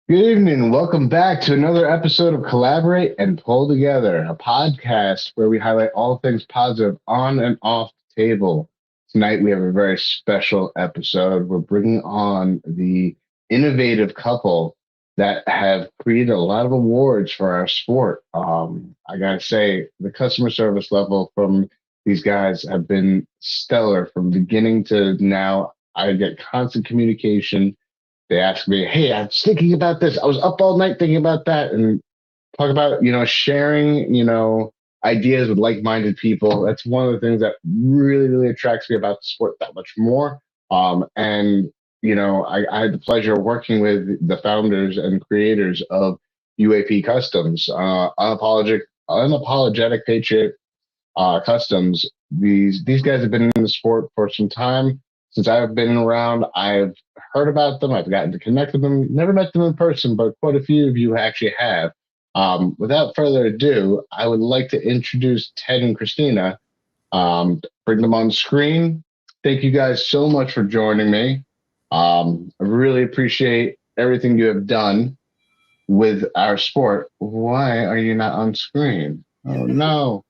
Good evening. Welcome back to another episode of Collaborate and Pull Together, a podcast where we highlight all things positive on and off the table. Tonight, we have a very special episode. We're bringing on the innovative couple that have created a lot of awards for our sport. I got to say, the customer service level from these guys have been stellar from beginning to now. I get constant communication. They ask me, "Hey, I was thinking about this. I was up all night thinking about that," and talk about sharing ideas with like-minded people. That's one of the things that really attracts me about the sport that much more. And I had the pleasure of working with the founders and creators of UAP Customs, unapologetic patriot customs. These guys have been in the sport for some time. Since I've been around, I've heard about them. I've gotten to connect with them. Never met them in person, but quite a few of you actually have. Without further ado, I would like to introduce Ted and Christina. Bring them on screen. Thank you guys so much for joining me. I really appreciate everything you have done with our sport. Why are you not on screen? Oh no.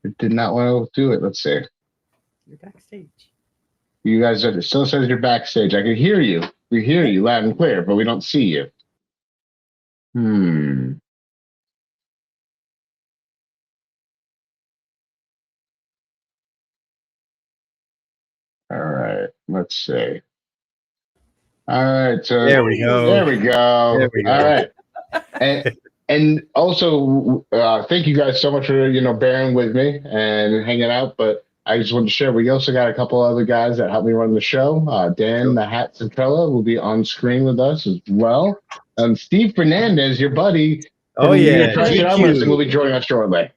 It did not want to do it. Let's see. You're backstage. You guys it still says you're backstage. I can hear you. We hear you loud and clear, but we don't see you. All right. Let's see. All right. So there we go. There we go. There we go. All right. And also, thank you guys so much for bearing with me and hanging out. But I just wanted to share. We also got a couple other guys that help me run the show. Dan, the Hat Centrella, will be on screen with us as well. Steve Fernandez, your buddy. Oh yeah, GQ will be joining us shortly.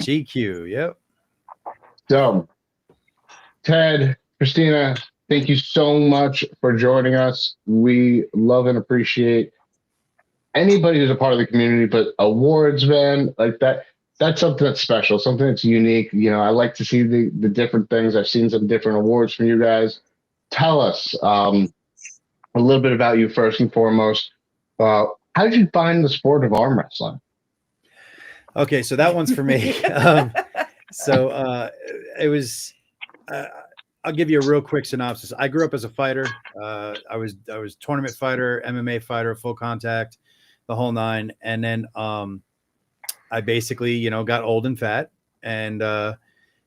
GQ, yep. So, Ted, Christina, thank you so much for joining us. We love and appreciate anybody who's a part of the community, but awards, man, like that's something that's special, something that's unique. I like to see the different things. I've seen some different awards from you guys. Tell us a little bit about you first and foremost. How did you find the sport of arm wrestling? Okay, so that one's for me. It was. I'll give you a real quick synopsis. I grew up as a fighter. I was tournament fighter, MMA fighter, full contact, the whole nine. And then I basically, got old and fat, and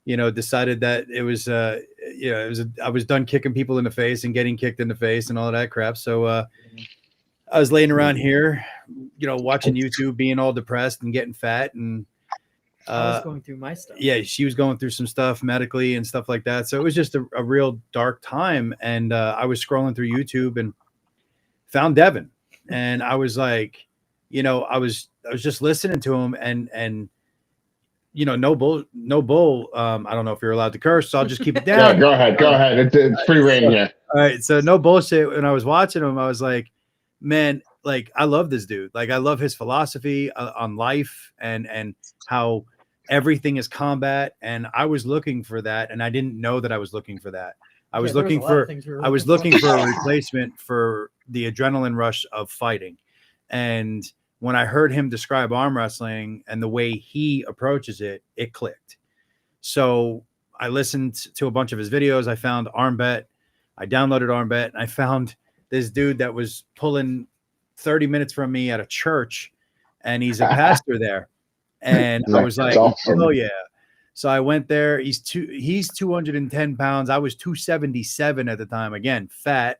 decided that it was, I was done kicking people in the face and getting kicked in the face and all of that crap. So I was laying around here, watching YouTube, being all depressed and getting fat, and I was going through my stuff. Yeah, she was going through some stuff medically and stuff like that. So it was just a real dark time. And I was scrolling through YouTube and found Devin. And I was like, I was just listening to him and no bull. I don't know if you're allowed to curse, so I'll just keep it down. Yeah, go ahead. It's free reign here. All right. So no bullshit. When I was watching him, I was like, man, like, I love this dude. Like, I love his philosophy on life and how everything is combat. And I was looking for that. And I didn't know that I was looking for that. I was looking for a replacement for the adrenaline rush of fighting. And when I heard him describe arm wrestling and the way he approaches it, it clicked. So I listened to a bunch of his videos. I found ArmBet. I downloaded ArmBet, and I found this dude that was pulling 30 minutes from me at a church, and he's a pastor there. And I was like, awesome. Oh yeah. So I went there. He's 210 pounds. I was 277 at the time. Again, fat.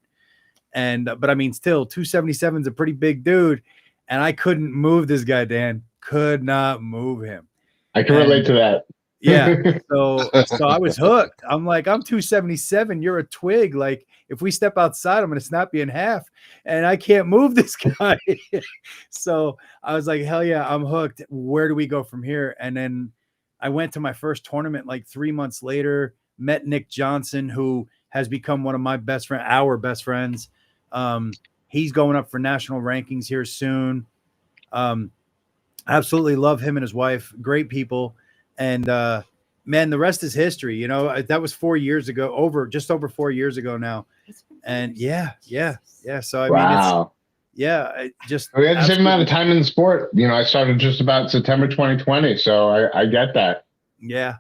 But I mean, still 277 is a pretty big dude. And I couldn't move this guy, Dan. Could not move him. I can relate to that. Yeah. So I was hooked. I'm like, I'm 277. You're a twig. Like, if we step outside, I'm going to snap you in half, and I can't move this guy. So I was like, hell yeah, I'm hooked. Where do we go from here? And then I went to my first tournament like 3 months later, met Nick Johnson, who has become one of my our best friends. He's going up for national rankings here soon. Absolutely love him and his wife. Great people. And man, the rest is history. That was 4 years ago, just over 4 years ago now. And yeah. So I mean, yeah, I just We had the same amount of absolutely- time in the sport. You know, I started just about September 2020, so I get that. Yeah,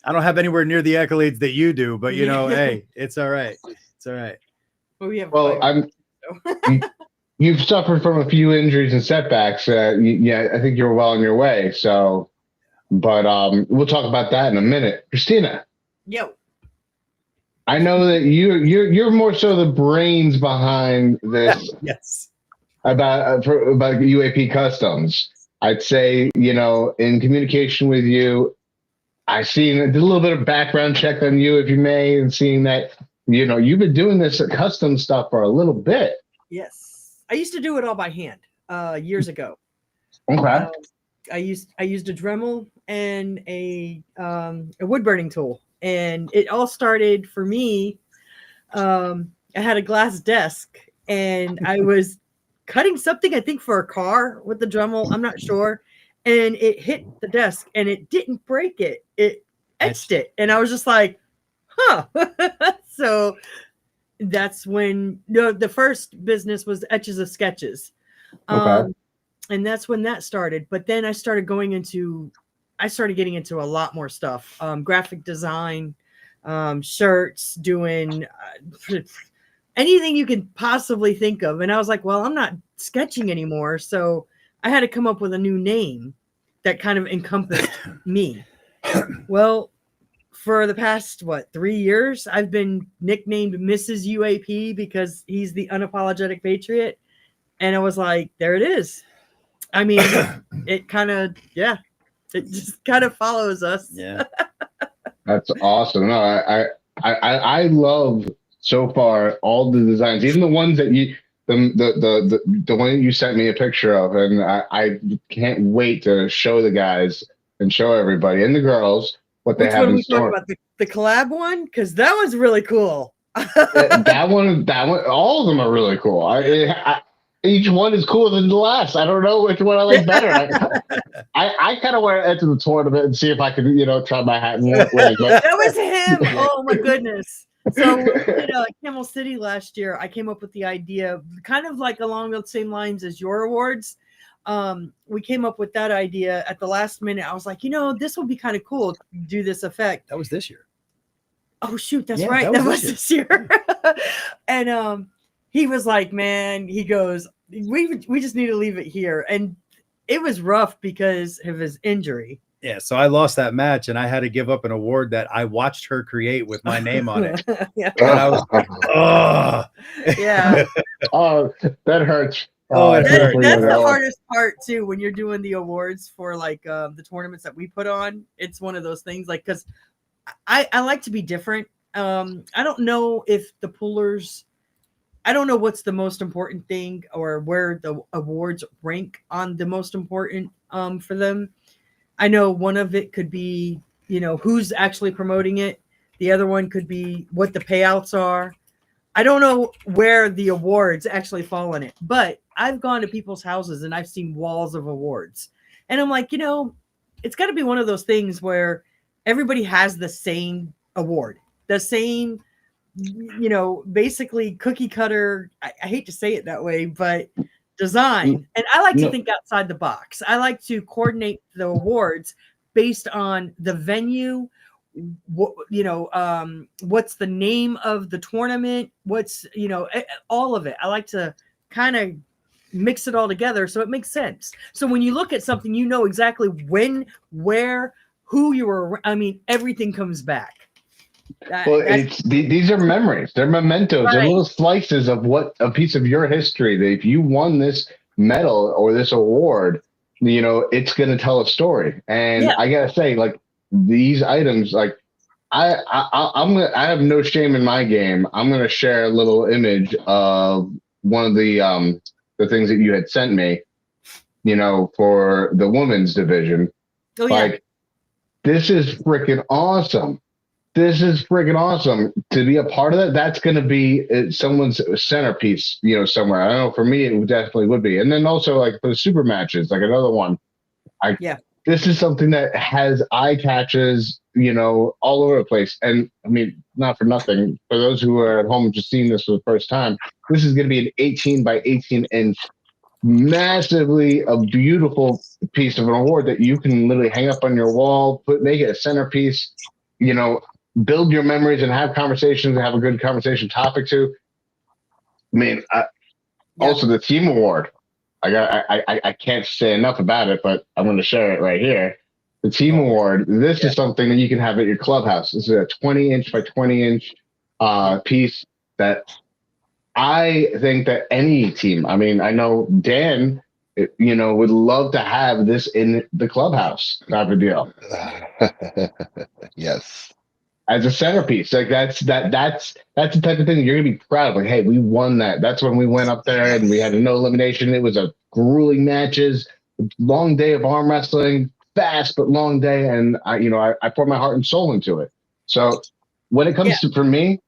I don't have anywhere near the accolades that you do, but you know, Yeah. hey, it's all right. It's all right. Well, we have Well, you've suffered from a few injuries and setbacks. Yeah, I think you're well on your way. So, but we'll talk about that in a minute. Kristyna, Yo. I know that you're more so the brains behind this Yes. about UAP Customs. I'd say, you know, in communication with you, I did a little bit of background check on you, if you may, and seeing that, you know, you've been doing this custom stuff for a little bit. Yes. I used to do it all by hand years ago. Okay. I used a Dremel and a wood burning tool, and it all started for me. I had a glass desk, and I was cutting something, I think, for a car with the Dremel. I'm not sure, and it hit the desk, and it didn't break it. It etched it, and I was just like, "Huh." So that's when the first business was etches of sketches. Okay. And that's when that started. But then I started getting into a lot more stuff, graphic design, shirts, doing anything you can possibly think of. And I was like, well, I'm not sketching anymore. So I had to come up with a new name that kind of encompassed me. Well, for the past 3 years, I've been nicknamed Mrs. UAP because he's the unapologetic patriot. And I was like, there it is. I mean, it kind of, it just kind of follows us. Yeah. That's awesome. No, I love so far all the designs, even the ones that the one that you sent me a picture of, and I can't wait to show the guys and show everybody and the girls what they Which have one are in we store. talking about? The collab one? Because that was really cool. that one, all of them are really cool. Each one is cooler than the last. I don't know which one I like better. I kind of want to enter the tournament and see if I can, you know, try my hat and win. But That was him. Oh my goodness. So when we did Camel City last year, I came up with the idea, kind of like along the same lines as your awards. We came up with that idea at the last minute. I was like, you know, this will be kind of cool. Do this effect. That was this year. Oh shoot, that's Yeah, right. that That was was this year. And he was like, man, he goes, we just need to leave it here. And it was rough because of his injury. Yeah, so I lost that match, and I had to give up an award that I watched her create with my name on it. Yeah. And I was like, oh, Yeah. oh, that hurts. Oh, it hurts. That's the hardest part too when you're doing the awards for like the tournaments that we put on. It's one of those things, like, because I like to be different. I don't know if the pullers, I don't know what's the most important thing or where the awards rank on the most important for them. I know one of it could be, you know, who's actually promoting it. The other one could be what the payouts are. I don't know where the awards actually fall in it, but I've gone to people's houses and I've seen walls of awards. And I'm like, you know, it's got to be one of those things where everybody has the same award, the same, you know, basically cookie cutter. I hate to say it that way, but design. And I like to think outside the box. I like to coordinate the awards based on the venue, you know, what's the name of the tournament, what's, you know, all of it. I like to kind of mix it all together so it makes sense. So when you look at something, you know exactly when, where, who you were. I mean, everything comes back. Well, these are memories. They're mementos. Right. They're little slices of what a piece of your history. That if you won this medal or this award, you know, it's going to tell a story. And I gotta say, like, these items, like, I have no shame in my game. I'm gonna share a little image of one of the things that you had sent me, you know, for the women's division. Oh, yeah. Like, this is freaking awesome. This is freaking awesome to be a part of that. That's going to be someone's centerpiece, you know, somewhere. I don't know. For me, it definitely would be. And then also, like, for the super matches, like another one, I this is something that has eye catches, all over the place. And I mean, not for nothing, for those who are at home just seeing this for the first time, this is going to be an 18 by 18 inch, massively a beautiful piece of an award that you can literally hang up on your wall, make it a centerpiece, build your memories and have conversations and have a good conversation topic too. I mean, also the team award. I can't say enough about it, but I'm going to share it right here. The team award. This is something that you can have at your clubhouse. This is a 20 inch by 20 inch piece that I think that any team, I mean, I know Dan, would love to have this in the clubhouse type of deal. Yes. As a centerpiece. Like that's the type of thing that you're gonna be proud of. Like, hey, we won that. That's when we went up there and we had a no elimination. It was a grueling matches, long day of arm wrestling, fast but long day, and I poured my heart and soul into it. So when it comes to, for me,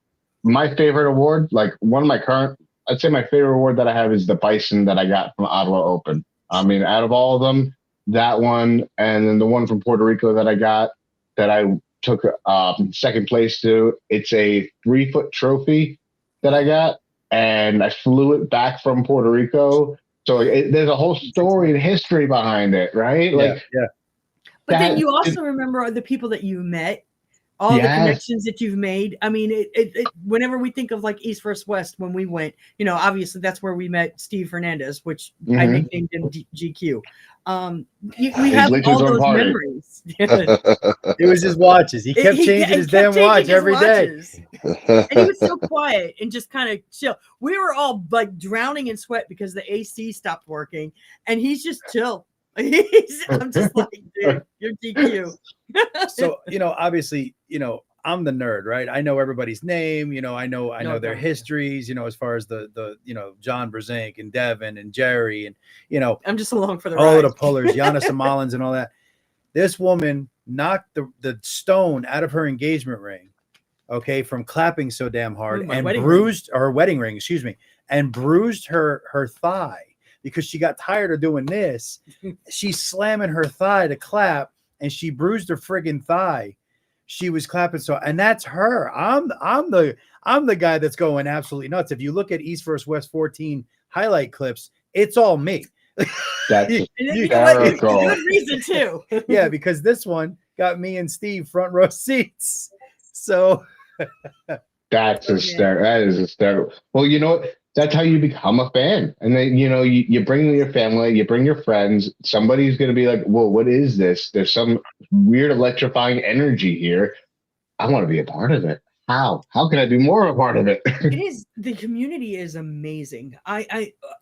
my favorite award, like I'd say my favorite award that I have is the Bison that I got from Ottawa Open. I mean, out of all of them, that one and then the one from Puerto Rico that I got that I took second place to. It's a 3-foot trophy that I got, and I flew it back from Puerto Rico. So there's a whole story and history behind it, right? Yeah. But then you also remember the people that you met, all the connections that you've made. I mean, it whenever we think of like East versus West, when we went, obviously that's where we met Steve Fernandez, which I nicknamed him GQ. We have all those memories. It was his watches. He kept changing his damn watch every day. And he was so quiet and just kind of chill. We were all like drowning in sweat because the AC stopped working, and he's just chill. I'm just like, dude, you're GQ. So, obviously, I'm the nerd, right? I know everybody's name, I know their histories, as far as the John Brzenk and Devin and Jerry and, I'm just along for the all ride. of the pullers, Yana Samalins and all that. This woman knocked the stone out of her engagement ring, okay, from clapping so damn hard, and bruised her wedding ring, and bruised her thigh. Because she got tired of doing this, she's slamming her thigh to clap, and she bruised her friggin' thigh. She was clapping and that's her. I'm the guy that's going absolutely nuts. If you look at East vs. West 14 highlight clips, it's all me. That's hysterical. Good reason too. Yeah, because this one got me and Steve front row seats. So that's hysterical. That is hysterical. Well, you know what? That's how you become a fan. And then, you bring your family, you bring your friends. Somebody's going to be like, whoa, what is this? There's some weird electrifying energy here. I want to be a part of it. How can I be more a part of it? It is. The community is amazing.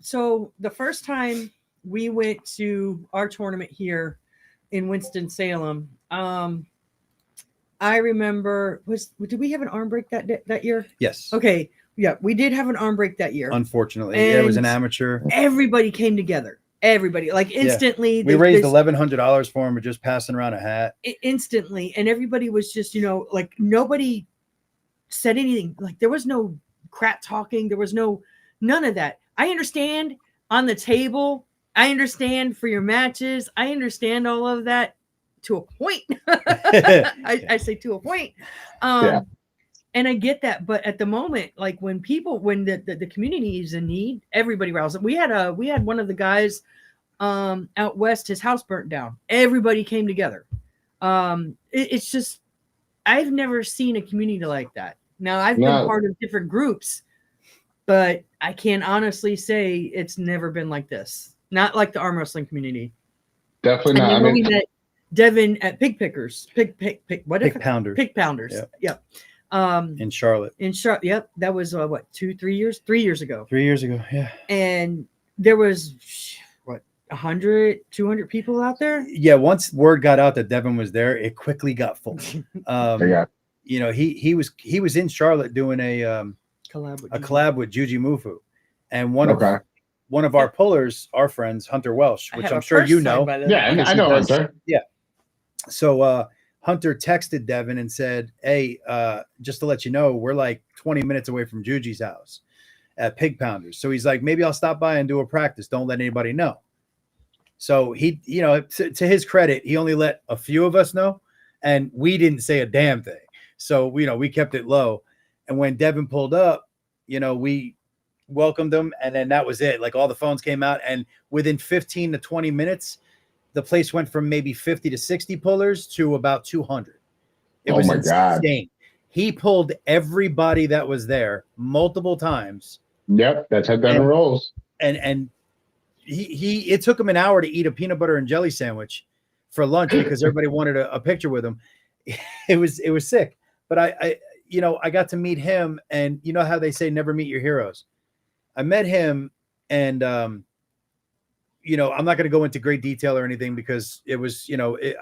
So the first time we went to our tournament here in Winston-Salem, I remember, did we have an arm break that year? Yes. Okay. Yeah, we did have an arm break that year. Unfortunately, it was an amateur. Everybody came together. Everybody, like instantly. Yeah. We raised $1,100 for him for just passing around a hat. Instantly, and everybody was just, like nobody said anything. Like there was no crap talking. There was none of that. I understand on the table. I understand for your matches. I understand all of that to a point. I say to a point. Yeah. And I get that, but at the moment, like when the community is in need, everybody rallies. We had one of the guys out west, his house burnt down. Everybody came together. It's just, I've never seen a community like that. Now I've been part of different groups, but I can honestly say it's never been like this. Not like the arm wrestling community. Definitely not. I mean, we met Devin at Pig Pounders. Pig Pounders. Yep. In Charlotte. Yep. That was 3 years? 3 years ago. 3 years ago. Yeah. And there was 100, 200 people out there. Yeah. Once word got out that Devin was there, it quickly got full. He was in Charlotte doing a collab with Juji Mufu, and one of our pullers, our friends, Hunter Welsh, which I'm sure you know. Yeah, I know Hunter. Yeah. So Hunter texted Devin and said, hey, just to let you know, we're like 20 minutes away from Juji's house at Pig Pounders. So he's like, maybe I'll stop by and do a practice. Don't let anybody know. So he, to his credit, he only let a few of us know, and we didn't say a damn thing. So, we kept it low. And when Devin pulled up, we welcomed him, and then that was it. Like, all the phones came out, and within 15 to 20 minutes, the place went from maybe 50 to 60 pullers to about 200. It was insane. He pulled everybody that was there multiple times. Yep, that's how Devin rolls. And it took him an hour to eat a peanut butter and jelly sandwich for lunch because everybody wanted a picture with him. It was sick. But I got to meet him, and you know how they say never meet your heroes. I met him, and I'm not going to go into great detail or anything because it was,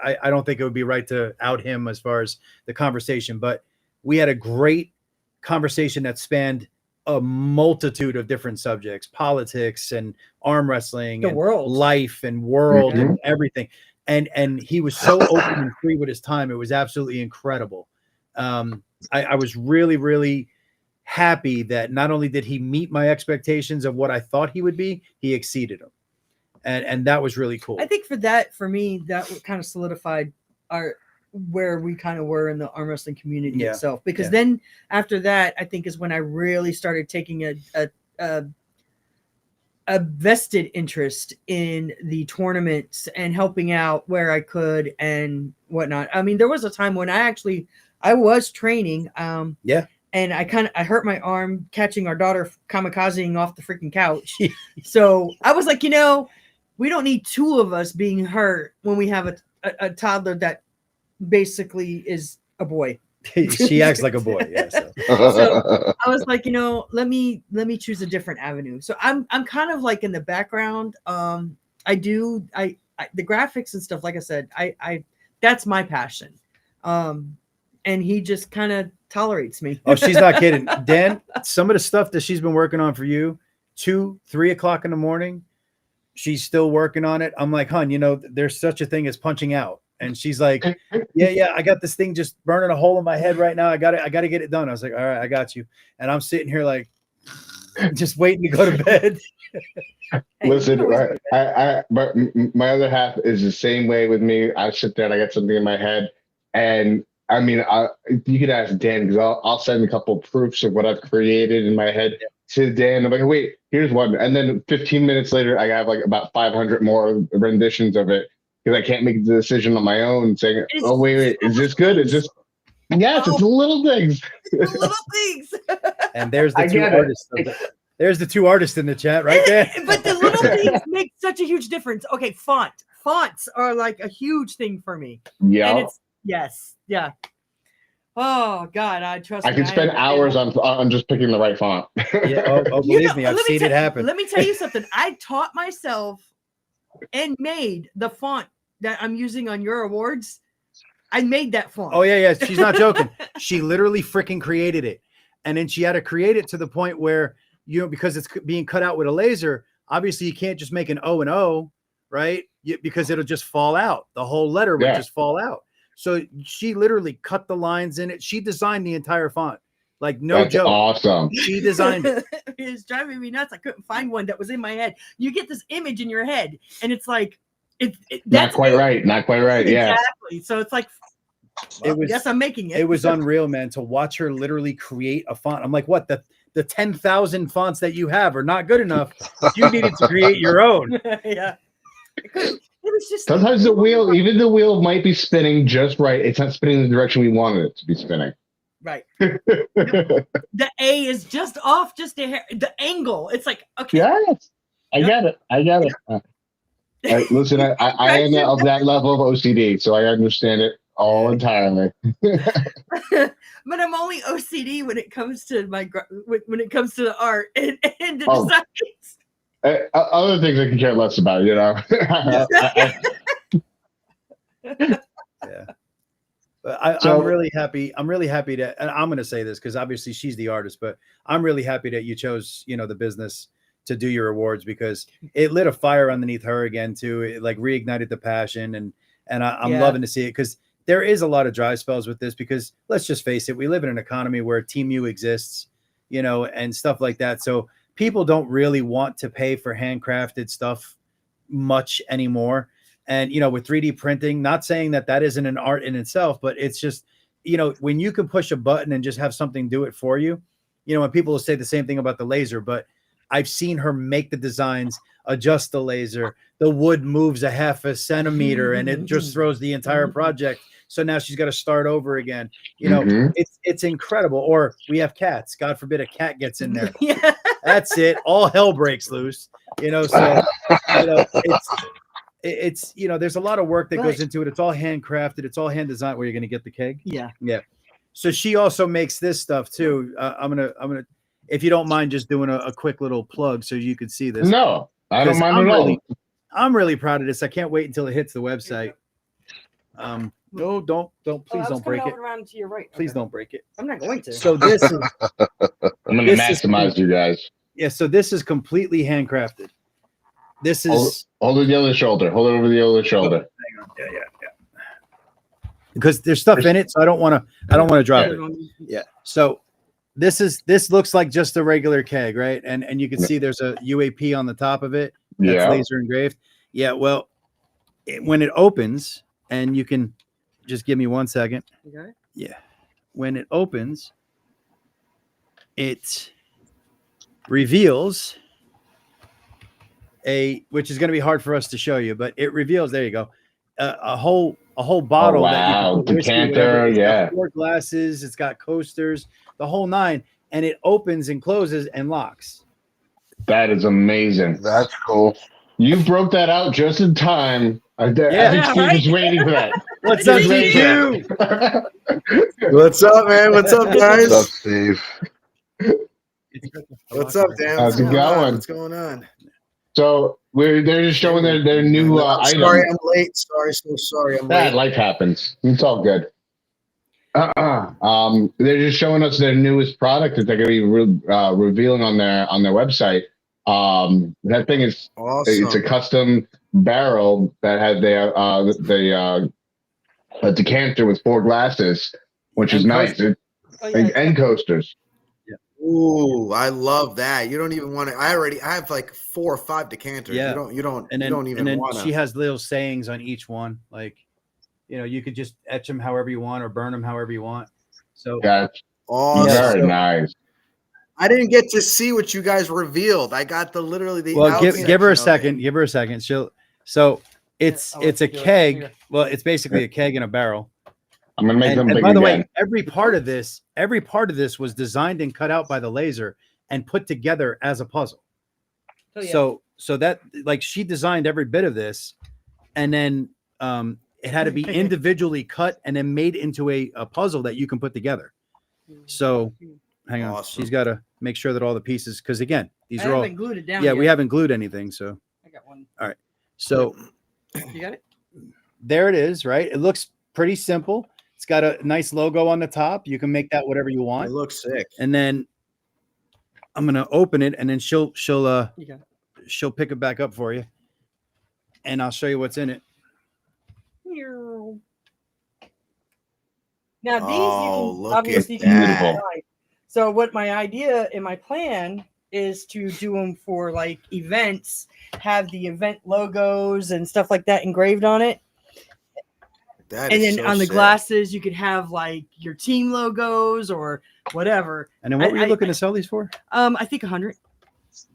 I don't think it would be right to out him as far as the conversation, but we had a great conversation that spanned a multitude of different subjects, politics and arm wrestling, and life and world and everything. And he was so open and free with his time. It was absolutely incredible. I was really, really happy that not only did he meet my expectations of what I thought he would be, he exceeded them. And that was really cool. I think for me, that kind of solidified where we kind of were in the arm wrestling community itself. Because then after that, I think is when I really started taking a vested interest in the tournaments and helping out where I could and whatnot. I mean, there was a time when I was training. And I hurt my arm catching our daughter kamikazing off the freaking couch. So I was like, we don't need two of us being hurt when we have a toddler that basically is a boy. She acts like a boy. Yeah. So I was like, let me choose a different avenue. So I'm kind of like in the background. The graphics and stuff, like I said, I that's my passion. And he just kind of tolerates me. Oh, she's not kidding. Dan, some of the stuff that she's been working on for you, 2-3 o'clock in the morning, she's still working on it. I'm like, hon, there's such a thing as punching out. And she's like, yeah, I got this thing just burning a hole in my head right now. I got to get it done. I was like, all right, I got you. And I'm sitting here like, just waiting to go to bed. Listen, but my other half is the same way with me. I sit there and I got something in my head, and I mean, you could ask Dan because I'll send a couple of proofs of what I've created in my head to Dan. I'm like, wait, here's one, and then 15 minutes later, I have like about 500 more renditions of it because I can't make the decision on my own. Saying, oh wait, is this good? Is this? Yes, it's the little things. It's the little things. And there's the two artists. There's the two artists in the chat right there. But the little things make such a huge difference. Okay, fonts are like a huge thing for me. Yeah. And yeah. Oh God, I trust. I can spend hours on just picking the right font. Yeah. Oh, believe me, I've seen it happen. Let me tell you something. I taught myself and made the font that I'm using on your awards. I made that font. Oh yeah. She's not joking. She literally freaking created it, and then she had to create it to the point where because it's being cut out with a laser. Obviously, you can't just make an O and O, right? Because it'll just fall out. The whole letter would just fall out. So she literally cut the lines in it. She designed the entire font. Like, no joke. Awesome. She designed it. It's driving me nuts. I couldn't find one that was in my head. You get this image in your head, and it's like, not quite right. Not quite right. Yeah. Exactly. So it's like, yes, I'm making it. It was unreal, man, to watch her literally create a font. I'm like, what? The 10,000 fonts that you have are not good enough. You needed to create your own. Yeah. It was just sometimes the wheel might be spinning just right. It's not spinning in the direction we wanted it to be spinning. Right. The A is just off, just a hair. The angle. It's like, okay. Yes. I get it. Listen, I am of that level of OCD, so I understand it all entirely. But I'm only OCD when it comes to when it comes to the art and the designs. Other things I can care less about, Yeah. But I'm really happy. I'm really happy that, and I'm going to say this because obviously she's the artist, but I'm really happy that you chose, the business to do your awards because it lit a fire underneath her again too. It like reignited the passion, and I'm loving to see it because there is a lot of dry spells with this because let's just face it, we live in an economy where Team U exists, and stuff like that. So people don't really want to pay for handcrafted stuff much anymore. And, you know, with 3D printing, not saying that that isn't an art in itself, but it's just, you know, when you can push a button and just have something do it for you, you know, and people will say the same thing about the laser, but I've seen her make the designs, adjust the laser, the wood moves a half a centimeter and it just throws the entire project. So now she's got to start over again. You know, it's incredible. Or we have cats. God forbid a cat gets in there. Yeah. That's it. All hell breaks loose. You know, so you know, it's you know, there's a lot of work that goes into it. It's all handcrafted. It's all hand designed. Where you're going to get the keg. Yeah. Yeah. So she also makes this stuff too. I'm gonna, if you don't mind, just doing a quick little plug so you can see this. No, I don't mind at all. I'm really proud of this. I can't wait until it hits the website. No, please don't break it. Around to your right. Please don't break it. I'm not going to. So this is. I'm gonna maximize you guys. Yeah. So this is completely handcrafted. This is. Hold it the other shoulder. Hold it over the other shoulder. Hang on. Yeah. Because there's stuff in it, so I don't want to drop it. Yeah. So this looks like just a regular keg, right? And you can see there's a UAP on the top of it. That's laser engraved. Yeah. Well, when it opens, and you can just give me 1 second. You got it? Yeah. When it opens, it reveals which is going to be hard for us to show you, but it reveals, there you go, a whole bottle. Oh, wow. Decanter, yeah. 4 glasses. It's got coasters, the whole 9, and it opens and closes and locks. That is amazing. That's cool. You broke that out just in time. I think Steve was waiting for that. What's up, Q? What's up, man? What's up, guys? What's up, Steve? What's up, Dan? How's it going? What's going on? So they're just showing their new item. Sorry, I'm late. Sorry, I'm late. Life happens. It's all good. They're just showing us their newest product that they're going to be revealing on their website. That thing is awesome. It's a custom barrel that had a decanter with 4 glasses, which is nice. And coasters. Ooh, I love that. You don't even want to. I have like 4 or 5 decanters. Yeah. You don't even want to. She has little sayings on each one. Like, you know, you could just etch them however you want or burn them however you want. So that's very nice. I didn't get to see what you guys revealed. I got the. Well, give her a second. Give her a second. So it's a keg. Well, it's basically a keg in a barrel. I'm gonna make them big. And by the way, every part of this was designed and cut out by the laser and put together as a puzzle. Oh, yeah. So that, like, she designed every bit of this, and then it had to be individually cut and then made into a puzzle that you can put together. So hang on, she's got to make sure that all the pieces, because again, these are all glued it down. Yeah, we haven't glued anything. So I got one. All right. So you got it. There it is. Right. It looks pretty simple. It's got a nice logo on the top. You can make that whatever you want. It looks sick. And then I'm gonna open it, and then she'll pick it back up for you, and I'll show you what's in it. Now these obviously beautiful. So what my idea and my plan is to do them for like events, have the event logos and stuff like that engraved on it. And then on the glasses, you could have like your team logos or whatever. And then what were you looking to sell these for? I think $100.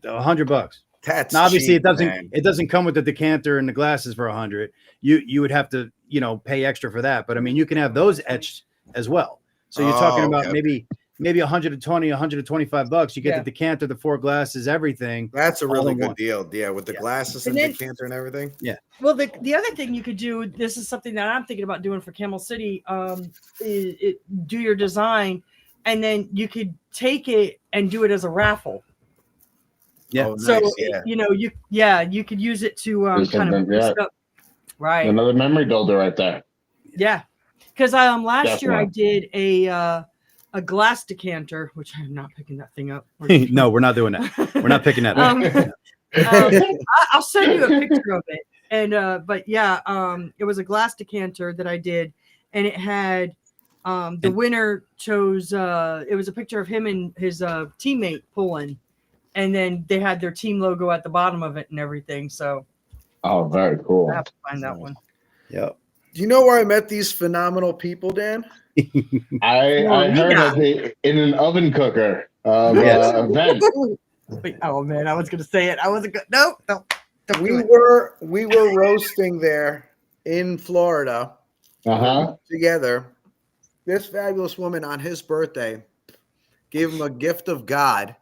$100. That's now, obviously cheap, it doesn't come with the decanter and the glasses for $100. You would have to, you know, pay extra for that. But I mean, you can have those etched as well. So you're talking about maybe $120, $125. You get the decanter, the 4 glasses, everying. That's a really good deal. Yeah, with the glasses and decanter and everything. Yeah. Well, the other thing you could do, this is something that I'm thinking about doing for Camel City, do your design, and then you could take it and do it as a raffle. Yeah. Oh, nice. So you know, you could use it to kind of boost up. Right. Another memory builder right there. Yeah. Because last year I did a glass decanter, which I'm not picking that thing up. No, we're not doing that. We're not picking that up. I'll send you a picture of it. And but yeah, it was a glass decanter that I did, and it had the winner chose. It was a picture of him and his teammate pulling, and then they had their team logo at the bottom of it and everything. So Oh, very cool. I have to find that one. Yep. Do you know where I met these phenomenal people, Dan? I heard in an oven cooker event. Wait, oh man, I was gonna say it. I wasn't good. No, don't We do it. were roasting there in Florida together. This fabulous woman on his birthday gave him a gift of God.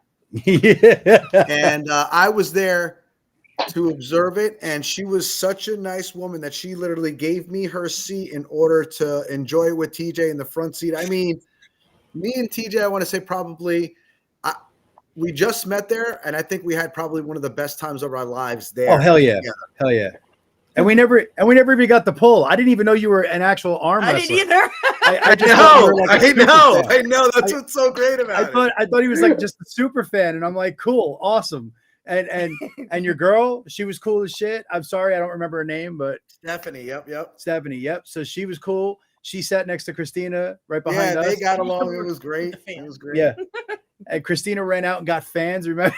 And I was there to observe it, and she was such a nice woman that she literally gave me her seat in order to enjoy it with TJ in the front seat. I mean, me and TJ, I want to say probably we just met there, and I think we had probably one of the best times of our lives there. Oh, hell yeah. Hell yeah. And we never even got the pull. I didn't even know you were an actual arm wrestler. I didn't either. I just thought you were like a super fan. I know. That's what's so great about it. I thought he was like just a super fan, and I'm like, cool, awesome. And your girl, she was cool as shit. I'm sorry, I don't remember her name, but Stephanie. Yep. Stephanie. Yep. So she was cool. She sat next to Christina right behind us. Yeah, they got along. It was great. It was great. Yeah. And Christina ran out and got fans. Remember?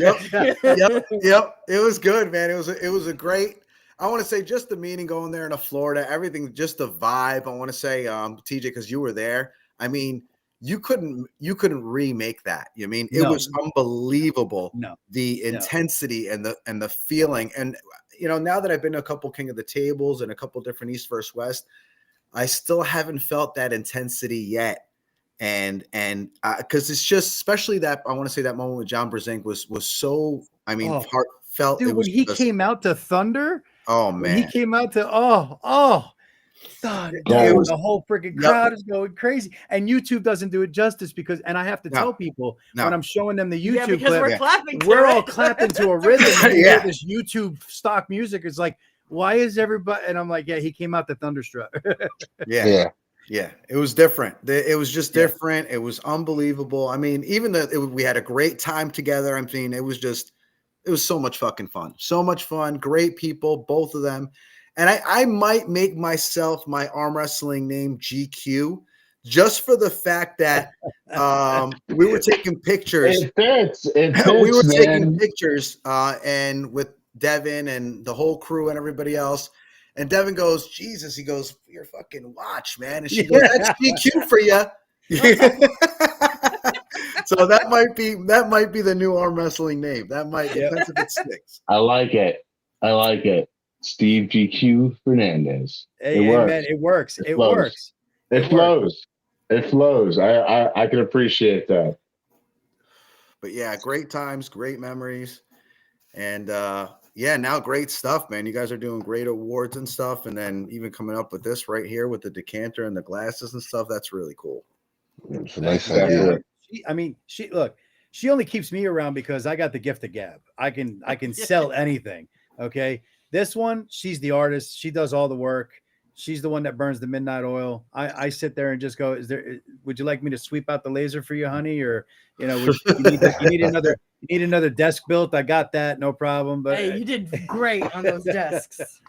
Yep. It was good, man. It was a great. I want to say just the meeting going there in Florida, everything, just the vibe. I want to say, TJ, because you were there. I mean, you couldn't remake that. You mean it was unbelievable. No, the intensity and the feeling. And now that I've been to a couple King of the Tables and a couple different East versus West, I still haven't felt that intensity yet. And because it's just, especially that, I want to say that moment with John Brzenk was so, I mean, heartfelt. Dude, when he came out to Thunder, oh man, he came out to God, the whole freaking crowd is going crazy. And YouTube doesn't do it justice because, and I have to tell people when I'm showing them the YouTube clip, we're clapping. We're all clapping to a rhythm. And you hear this YouTube stock music. It's like, why is everybody? And I'm like, yeah, he came out to Thunderstruck. Yeah, it was different. It was just different. It was unbelievable. I mean, even we had a great time together. I mean, it was so much fucking fun. So much fun. Great people, both of them. And I might make myself my arm wrestling name GQ just for the fact that we were taking pictures. It fits. We were taking pictures and with Devin and the whole crew and everybody else. And Devin goes, Jesus, he goes, your fucking watch, man. And she goes, that's GQ for you. So that might be the new arm wrestling name. That might depends if it sticks. I like it. Steve GQ Fernandez. Hey, it works. It works. It flows. It flows. I can appreciate that. But yeah, great times, great memories. And now great stuff, man. You guys are doing great awards and stuff. And then even coming up with this right here with the decanter and the glasses and stuff. That's really cool. It's a nice idea. She only keeps me around because I got the gift of gab. I can sell anything. Okay. This one, she's the artist. She does all the work. She's the one that burns the midnight oil. I sit there and just go, would you like me to sweep out the laser for you, honey? Or, you need another desk built. I got that. No problem. But hey, you did great on those desks.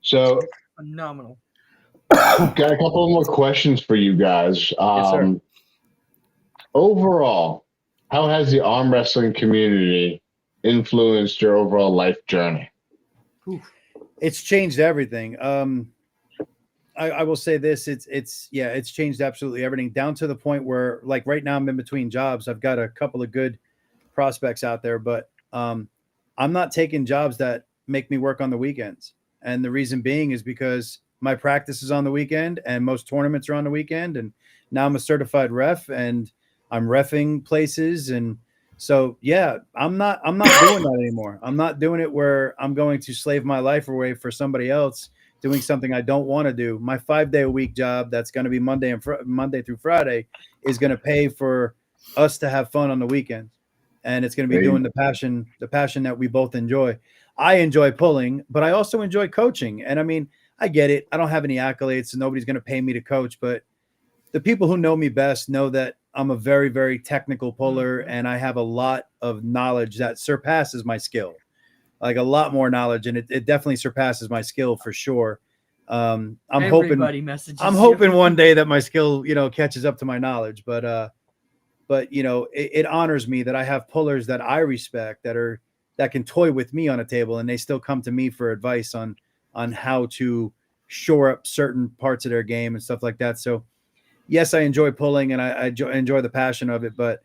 So phenomenal. Got a couple more questions for you guys. Yes, sir. Overall, how has the arm wrestling community influenced your overall life journey? It's changed everything. I will say this: it's changed absolutely everything, down to the point where, like right now, I'm in between jobs. I've got a couple of good prospects out there, but I'm not taking jobs that make me work on the weekends. And the reason being is because my practice is on the weekend, and most tournaments are on the weekend. And now I'm a certified ref, and I'm reffing places, and so yeah, I'm not doing that anymore. I'm not doing it where I'm going to slave my life away for somebody else doing something I don't want to do. My 5-day-a-week job, that's going to be Monday through Friday, is going to pay for us to have fun on the weekends, and it's going to be doing the passion that we both enjoy. I enjoy pulling, but I also enjoy coaching. And I mean, I get it. I don't have any accolades, so nobody's going to pay me to coach, but the people who know me best know that I'm a very, very technical puller, and I have a lot of knowledge that surpasses my skill, like a lot more knowledge. And it definitely surpasses my skill for sure. I'm hoping one day that my skill, catches up to my knowledge, but it honors me that I have pullers that I respect, that are that can toy with me on a table, and they still come to me for advice on how to shore up certain parts of their game and stuff like that. So yes, I enjoy pulling, and I enjoy the passion of it, but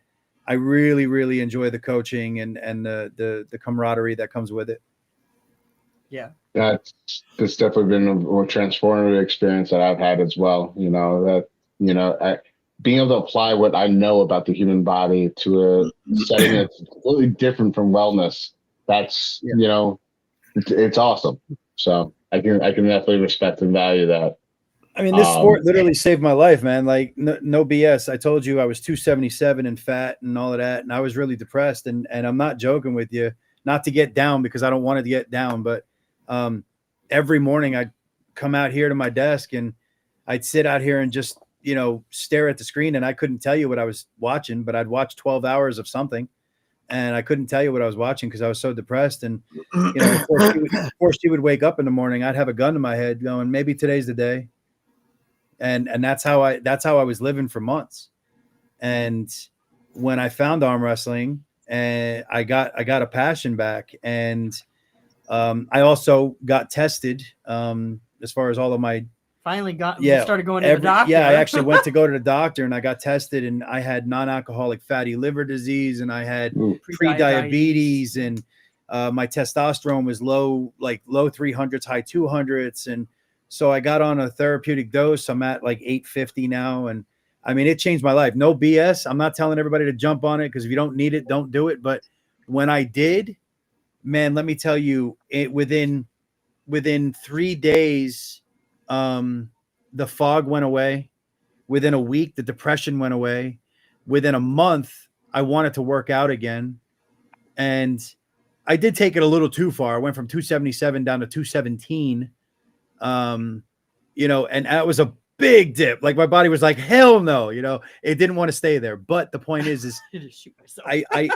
I really, really enjoy the coaching and the camaraderie that comes with it. Yeah. That's definitely been a transformative experience that I've had as well. Being able to apply what I know about the human body to a setting that's completely different from wellness. That's, it's awesome. So I can definitely respect and value that. I mean, this sport literally saved my life, man. Like no BS. I told you I was 277 and fat and all of that. And I was really depressed, and I'm not joking with you, not to get down because I don't want to get down, but every morning I'd come out here to my desk and I'd sit out here and just, stare at the screen, and I couldn't tell you what I was watching, but I'd watch 12 hours of something and I couldn't tell you what I was watching because I was so depressed. And, before she would wake up in the morning, I'd have a gun to my head going, maybe today's the day. And that's how I was living for months. And when I found arm wrestling, and I got a passion back, and I also got tested as far as all of my started going to the doctor. Yeah, I actually went to go to the doctor, and I got tested, and I had non-alcoholic fatty liver disease, and I had pre-diabetes, and my testosterone was low 300s, high 200s, and so I got on a therapeutic dose. I'm at like 850 now, and I mean, it changed my life. No BS. I'm not telling everybody to jump on it because if you don't need it, don't do it. But when I did, man, let me tell you, within 3 days, the fog went away. Within a week, the depression went away. Within a month, I wanted to work out again. And I did take it a little too far. I went from 277 down to 217. And that was a big dip. Like my body was like, hell no, it didn't want to stay there. But the point is I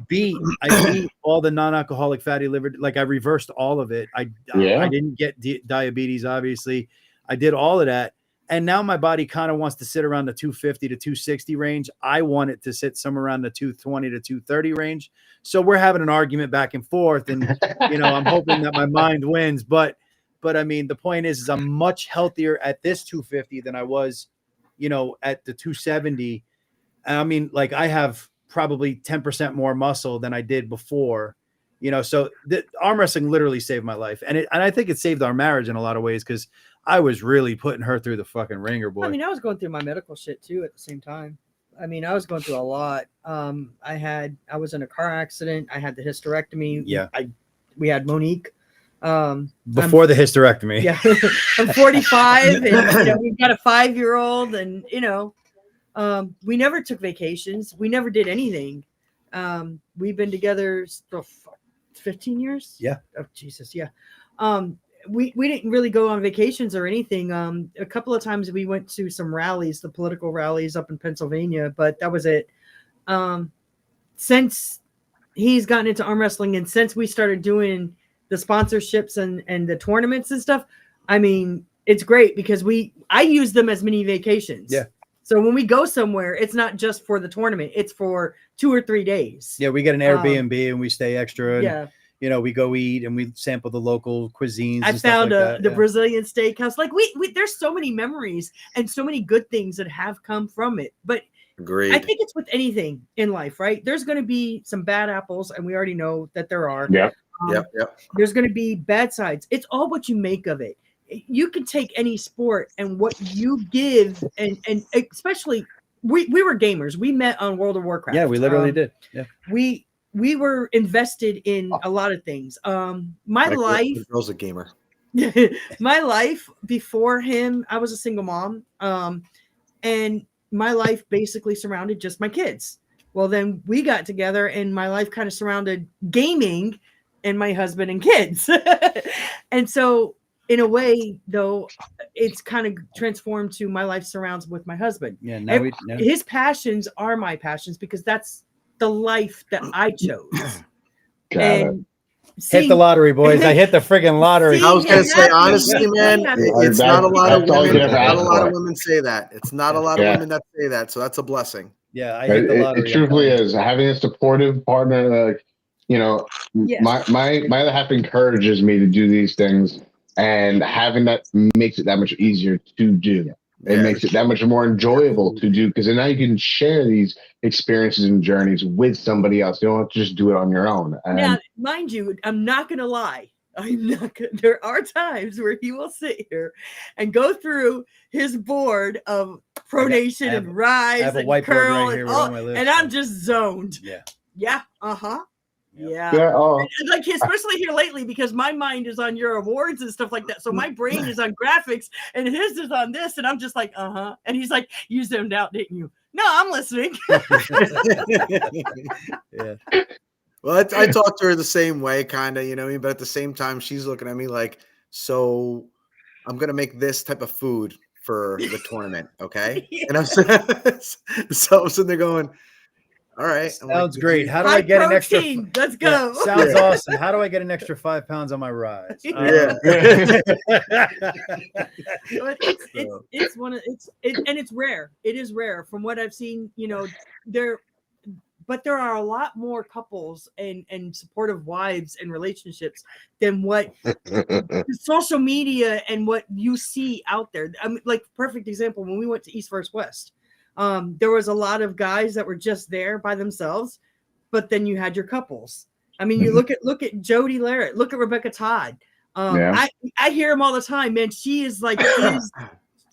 beat all the non-alcoholic fatty liver. Like I reversed all of it. I didn't get diabetes. Obviously I did all of that. And now my body kind of wants to sit around the 250 to 260 range. I want it to sit somewhere around the 220 to 230 range. So we're having an argument back and forth, and I'm hoping that my mind wins. But I mean, the point is I'm much healthier at this 250 than I was, at the 270. I mean, like I have probably 10% more muscle than I did before, so the arm wrestling literally saved my life. And I think it saved our marriage in a lot of ways, because I was really putting her through the fucking ringer, boy. I mean, I was going through my medical shit too at the same time. I mean, I was going through a lot. I was in a car accident. I had the hysterectomy. Yeah. We had Monique. Before the hysterectomy. Yeah. I'm 45 and we've got a 5-year-old, and we never took vacations. We never did anything. We've been together 15 years. Yeah. Oh, Jesus. Yeah. We didn't really go on vacations or anything. A couple of times we went to some rallies, the political rallies up in Pennsylvania, but that was it. Since he's gotten into arm wrestling, and since we started doing the sponsorships and the tournaments and stuff, I mean, it's great because I use them as mini vacations. Yeah. So when we go somewhere, it's not just for the tournament; it's for 2 or 3 days. Yeah, we get an Airbnb and we stay extra. And, yeah. We go eat and we sample the local cuisines. I found the Yeah. Brazilian steakhouse. Like we there's so many memories and so many good things that have come from it. But Agreed. I think it's with anything in life, right? There's going to be some bad apples, and we already know that there are. Yeah. Yep. There's going to be bad sides. It's all what you make of it. You can take any sport and what you give, and especially we were gamers. We met on World of Warcraft. Yeah, we literally did. Yeah. We were invested in a lot of things. My girl's a gamer. My life before him, I was a single mom. And my life basically surrounded just my kids. Well, then we got together and my life kind of surrounded gaming and my husband and kids. And so in a way, though, it's kind of transformed to my life surrounds with my husband. Yeah. His passions are my passions because that's the life that I chose. Got Hit the lottery, boys. I hit the friggin' lottery. I was going to say, honestly, man, it's not a lot of women. Not a lot of women say that. It's not a lot of women that say that. So that's a blessing. Yeah, I hit the lottery. It truthfully is having a supportive partner. Like, you know, Yes. my other half encourages me to do these things, and having that makes it that much easier to do. It makes it that much more enjoyable to do, because then now you can share these experiences and journeys with somebody else. You don't have to just do it on your own. And now, mind you, I'm not going to lie. There are times where he will sit here and go through his board of pronation and rise and curl and all, and I'm just zoned. Yeah. Yeah. Oh. And like especially here lately, because my mind is on your awards and stuff like that. So my brain is on graphics and his is on this, and I'm just like, and he's like, you zoned out, didn't you? No, I'm listening. Yeah. Well, I talk to her the same way, kind of, you know what I mean? But at the same time, she's looking at me like, so I'm going to make this type of food for the tournament, okay? And I'm so I'm sitting there going, all right. Sounds great. How do I get an extra? Let's go. Yeah, sounds awesome. How do I get an extra 5 pounds on my rise? It's one of and it's rare. It is rare from what I've seen. You know, there are a lot more couples and supportive wives and relationships than what social media and what you see out there. I mean, like perfect example, when we went to East vs. West, there was a lot of guys that were just there by themselves, but then you had your couples. I mean, you look at Jody Larrett, look at Rebecca Todd. I hear him all the time, man. She is like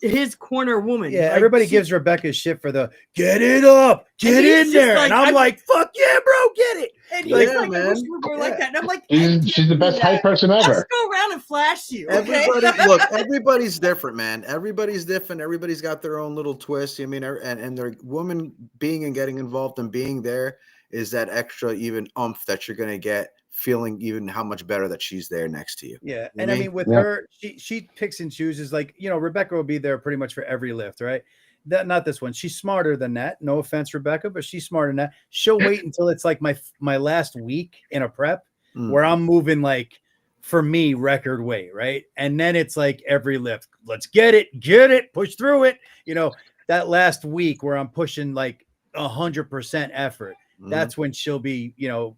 his corner woman. Yeah, like, everybody gives Rebecca shit for the get it up, get in there. Like, and I'm like, fuck yeah, bro, get it. And he's like, man. I wish we were like that. And I'm like, she's the best hype person ever. Let's go around and flash you. Okay? Look, everybody's different, man. Everybody's different. Everybody's got their own little twist. I mean, and their woman being and getting involved and being there is that extra even oomph that you're gonna get, feeling even how much better that she's there next to you. Yeah. And I mean, with her, she picks and chooses, like, you know, Rebecca will be there pretty much for every lift, right? Not this one. She's smarter than that. No offense, Rebecca, but she's smarter than that. She'll wait until it's like my last week in a prep where I'm moving, like, for me, record weight, right? And then it's like every lift, let's get it, push through it. You know, that last week where I'm pushing like 100% effort, that's when she'll be, you know,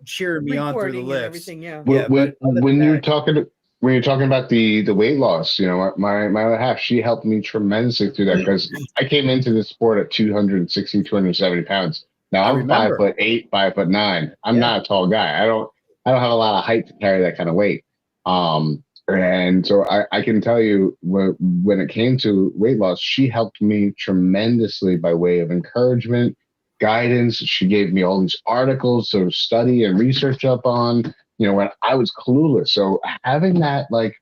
cheering me on through the lifts. When you're talking about the weight loss, you know, my other half, she helped me tremendously through that, because I came into the sport at 270 pounds. Now I'm 5'8", 5'9". I'm not a tall guy. I don't have a lot of height to carry that kind of weight. And so I can tell you, when it came to weight loss, she helped me tremendously by way of encouragement, guidance. She gave me all these articles to study and research up on, you know, when I was clueless. So having that, like,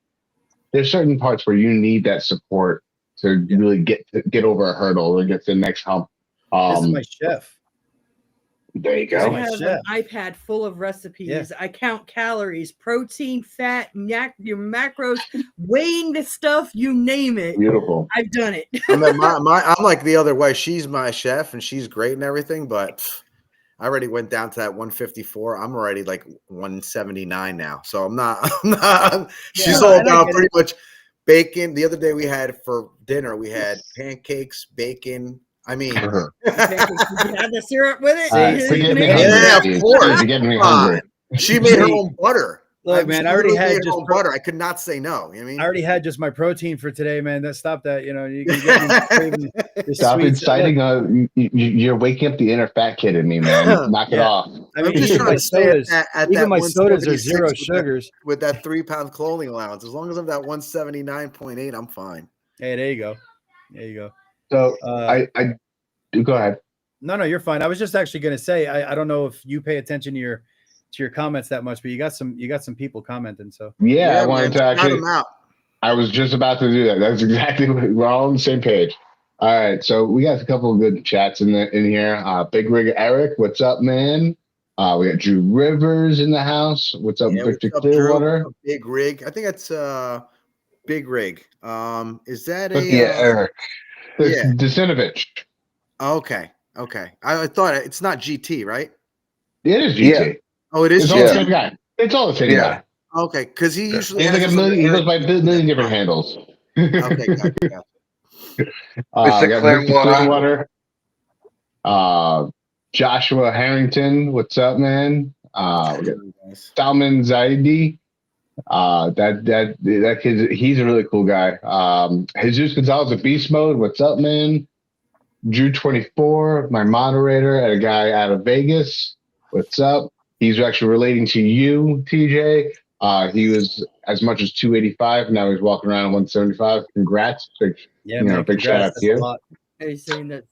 there's certain parts where you need that support to really get over a hurdle or get to the next hump. This is my chef. There you go. I have an iPad full of recipes. Yeah. I count calories, protein, fat, your macros, weighing the stuff, you name it. Beautiful. I've done it. I'm like the other way. She's my chef and she's great and everything, but I already went down to that 154. I'm already like 179 now. So I'm not she's all about pretty much bacon. The other day we had for dinner, we had pancakes, bacon. I mean, you have the syrup with it. Of course. You're getting me hungry. She made her own butter. Look, man, I already had just butter. I could not say no. You know what I mean, I already had just my protein for today, man. Stop that. You know, you can get me stop inciting. You're waking up the inner fat kid in me, man. Knock it off. I mean, even my sodas, even my sodas are 0 sugars with that 3-pound clothing allowance. As long as I'm that 179.8, I'm fine. Hey, there you go. There you go. So I go ahead. No, you're fine. I was just actually going to say, I don't know if you pay attention to your comments that much, but you got some people commenting. So I wanted to actually. I was just about to do that. That's exactly what we're all on the same page. All right, so we got a couple of good chats in here. Big Rig Eric, what's up, man? We got Drew Rivers in the house. What's up, Victor Clearwater? Drew? Big Rig. I think that's Big Rig. Is that Eric? Desinovich. Okay. I thought it's not GT, right? It is GT. Yeah. Oh, it is. It's all the same guy. It's all the same guy. Okay, because he usually has like a million. He goes by a million different handles. Okay, gotcha. Mr. Clearwater. Joshua Harrington, what's up, man? We got Salman Zaidi. That kid, he's a really cool guy. Jesus Gonzalez of Beast Mode, what's up, man? Drew 24, my moderator, and a guy out of Vegas, what's up? He's actually relating to you, TJ. He was as much as 285. Now he's walking around 175. Congrats. Big shout out to you. Are you saying that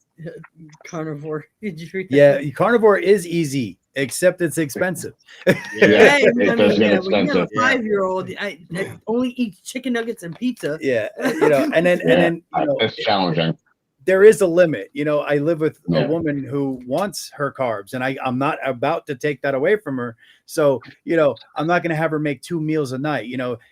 carnivore? Did you read that? Yeah, carnivore is easy, except it's expensive. Yeah, When you have a expensive. 5-year-old, I only eats chicken nuggets and pizza. Yeah, and then it's challenging. There is a limit. I live with a woman who wants her carbs, and I'm not about to take that away from her. So, I'm not going to have her make 2 meals a night.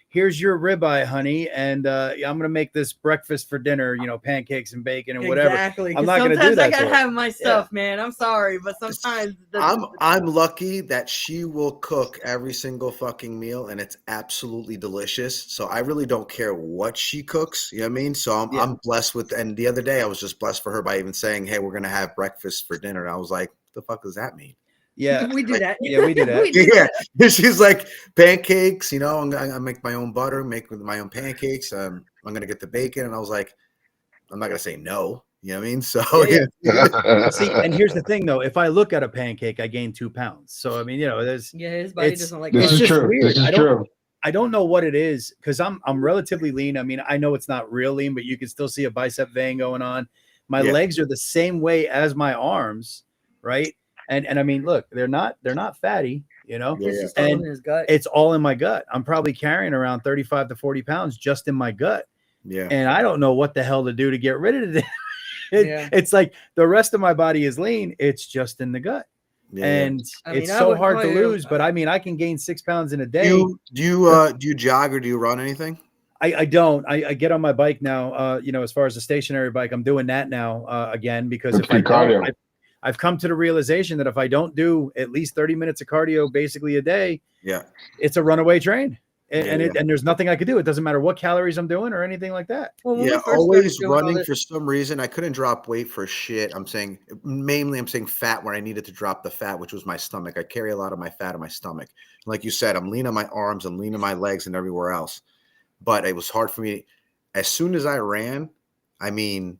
Here's your ribeye, honey, and I'm going to make this breakfast for dinner, pancakes and bacon and whatever. Exactly. I'm not going to do sometimes that. I got to have my stuff, man. I'm sorry, but sometimes I'm lucky that she will cook every single fucking meal, and it's absolutely delicious. So I really don't care what she cooks. You know what I mean? So I'm blessed with. And the other day I was just blessed for her by even saying, "Hey, we're going to have breakfast for dinner." And I was like, "What the fuck does that mean?" Yeah, we do that. Yeah, we do that. She's like, pancakes. I make my own butter, make my own pancakes. I'm gonna get the bacon, and I was like, I'm not gonna say no. You know what I mean? So See, and here's the thing, though. If I look at a pancake, I gain 2 pounds. So I mean, there's his body doesn't like. This is true. Weird. This is true. I don't know what it is because I'm relatively lean. I mean, I know it's not real lean, but you can still see a bicep vein going on. My legs are the same way as my arms, right? And I mean, look, they're not fatty, and it's all in my gut. I'm probably carrying around 35 to 40 pounds just in my gut. Yeah. And I don't know what the hell to do to get rid of it. It's like the rest of my body is lean. It's just in the gut. Yeah. And it's so hard to lose. But I mean, I can gain 6 pounds in a day. Do you jog or do you run anything? I don't. I get on my bike now. As far as the stationary bike, I'm doing that now again because if I don't, I've come to the realization that if I don't do at least 30 minutes of cardio basically a day, it's a runaway train. And there's nothing I could do. It doesn't matter what calories I'm doing or anything like that. Well, always running for some reason. I couldn't drop weight for shit. I'm saying fat where I needed to drop the fat, which was my stomach. I carry a lot of my fat in my stomach. Like you said, I'm lean on my arms, I'm lean on my legs and everywhere else. But it was hard for me. As soon as I ran, I mean,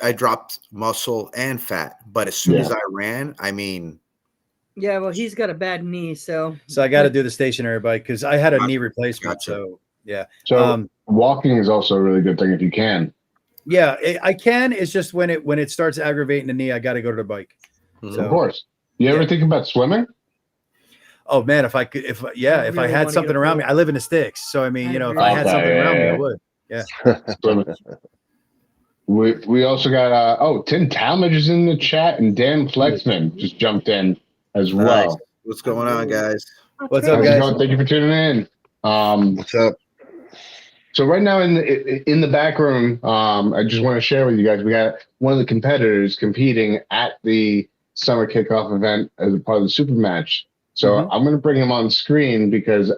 I dropped muscle and fat, but as soon as I ran, I mean. Yeah, well, he's got a bad knee, so I got to do the stationary bike because I had a knee replacement. Gotcha. So yeah. So walking is also a really good thing if you can. Yeah, I can. It's just when it starts aggravating the knee, I got to go to the bike. Mm-hmm. So, of course. You ever think about swimming? Oh man, if I had something around me, I live in the sticks, so I mean, if I had something around me, I would. Yeah. We also got Tim Talmadge is in the chat, and Dan Flexman just jumped in as well. Nice. What's going on, guys? What's up, guys? Thank you for tuning in. What's up? So right now in the back room, I just want to share with you guys, we got one of the competitors competing at the summer kickoff event as a part of the super match. So I'm going to bring him on screen because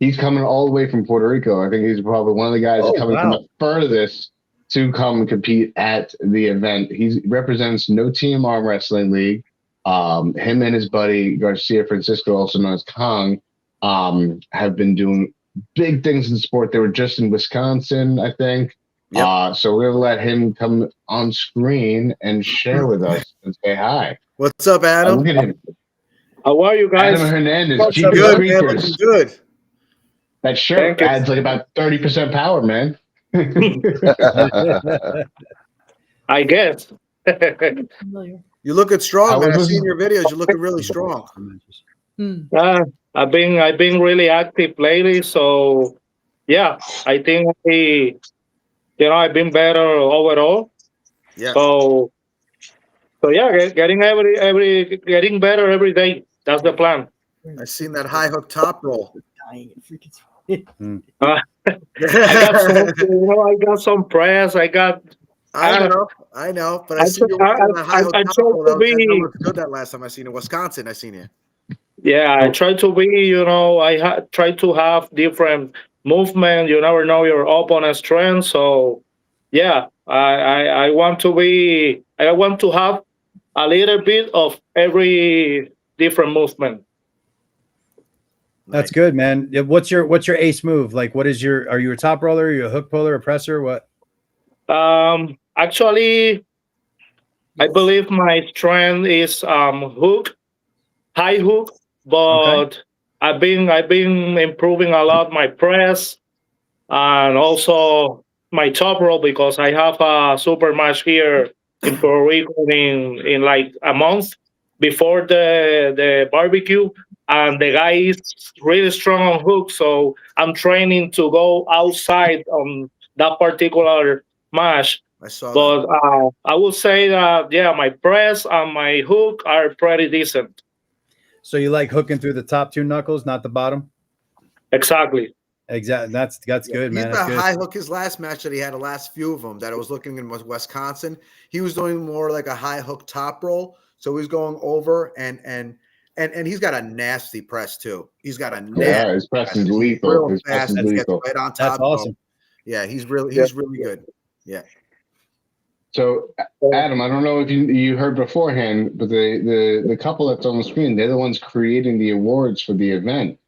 he's coming all the way from Puerto Rico. I think he's probably one of the guys coming from the furthest to come and compete at the event. He represents No Team Arm Wrestling League. Him and his buddy Garcia Francisco, also known as Kong, have been doing big things in sport. They were just in Wisconsin, I think. Yep. So we're gonna let him come on screen and share with us and say hi. What's up, Adam? Look at him. How are you guys? Adam Hernandez. Good, man. Looking good. That shirt adds like about 30% power, man. I guess. You looking strong, man. I've seen your videos. You're looking really strong. I've been really active lately, so yeah, I think I've been better overall. Yeah. So yeah, getting better every day. That's the plan. I seen that high hook top roll. I got some press. I know, but I see you on that high hook top roll. That looked good that last time I seen in Wisconsin. I seen you. Yeah, I try to be. Try to have different movement. You never know your opponent's strength. So yeah, I want to be. I want to have a little bit of every different movement. That's good, man. Yeah, what's your ace move? Like, what is are you a top roller? Are you a hook puller, a presser? What? Actually, I believe my strength is hook, high hook, but Okay. I've been improving a lot my press and also my top roll because I have a super match here in Puerto Rico in like a month before the barbecue, and the guy is really strong on hook, so I'm training to go outside on that particular match. I saw But that. I will say that yeah, my press and my hook are pretty decent. So you like hooking through the top two knuckles, not the bottom? Exactly. Exactly. That's good, He's man. the That's good. high hook. His last match that he had, the last few of them that I was looking in was Wisconsin. He was doing more like a high hook top roll. So he's going over and he's got a nasty press too. He's got a nasty his press is He's lethal. real His press fast. is He gets lethal. right on top. That's awesome. Yeah, he's really good. Yeah. So, Adam, I don't know if you heard beforehand, but the couple that's on the screen, they're the ones creating the awards for the event,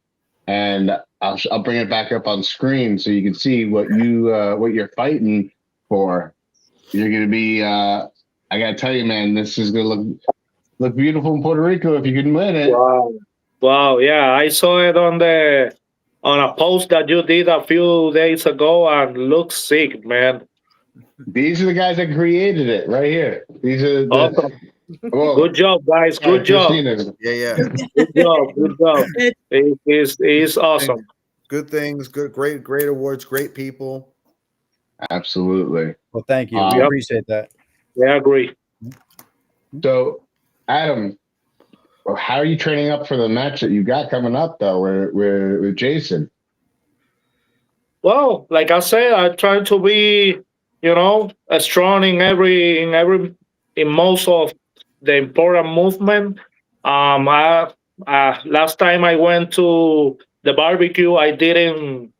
and I'll bring it back up on screen so you can see what you're fighting for. You're gonna be. I gotta tell you, man, this is gonna look beautiful in Puerto Rico if you can win it. Wow. Wow. Yeah, I saw it on a post that you did a few days ago and looks sick, man. These are the guys that created it right here. These are the. Awesome. Well, Good job, guys. Good job. Christina. Yeah. Good job. Good job. It's awesome. Good things, great awards, great people. Absolutely. Well, thank you. We Yep. appreciate that. Yeah, I agree. So, Adam, how are you training up for the match that you got coming up though, with Jason? Well, like I said, I try to be, strong in most of the important movement. Last time I went to the barbecue, I didn't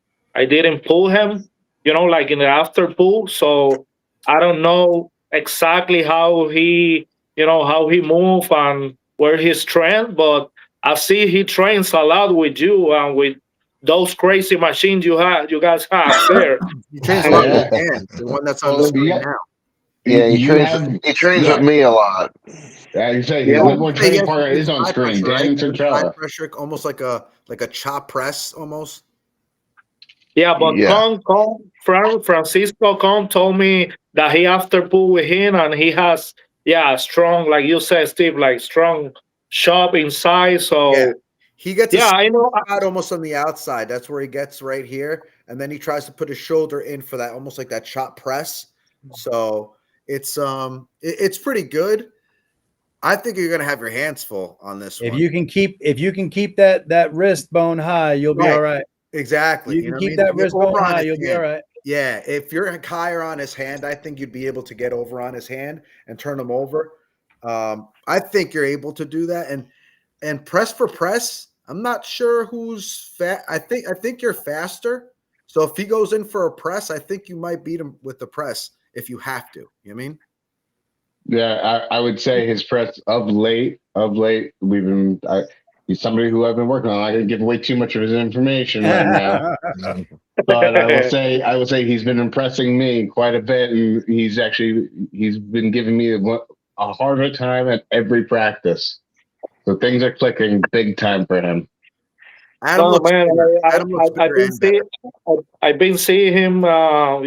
pull him, like in the after pull. So I don't know exactly how he move and where his strength, but I see he trains a lot with you and with those crazy machines you guys have there. He trains a lot with Dan, the one that's on the screen now. Yeah, he trains with me a lot. Yeah, you say Yeah. his number one He has training partner is on high screen. pressure, Dan right? Centrella. High pressure, almost like a chop press, almost. Yeah, but Yeah. Francisco Con told me that he after pull with him and he has strong, like you said, Steve, like strong sharp inside. So Yeah. He gets a I know. spot almost on the outside. That's where he gets right here, and then he tries to put his shoulder in for that, almost like that chop press. So it's pretty good. I think you're gonna have your hands full on this If one. you can keep that wrist bone high, you'll be all right. Exactly. You can know keep what I that mean? wrist Get over bone on high, his you'll be hand. all right. Yeah, if you're higher on his hand, I think you'd be able to get over on his hand and turn him over. I think you're able to do that, and press for press. I'm not sure who's fat. I think you're faster. So if he goes in for a press, I think you might beat him with the press if you have to. You know what I mean? Yeah, I would say his press of late, he's somebody who I've been working on. I'm not gonna give away too much of his information right now. But I will say he's been impressing me quite a bit, and he's been giving me a harder time at every practice. So things are clicking big time for him. Adam No, looks man, bigger. I, Adam looks I've bigger been and better. I've been seeing him, on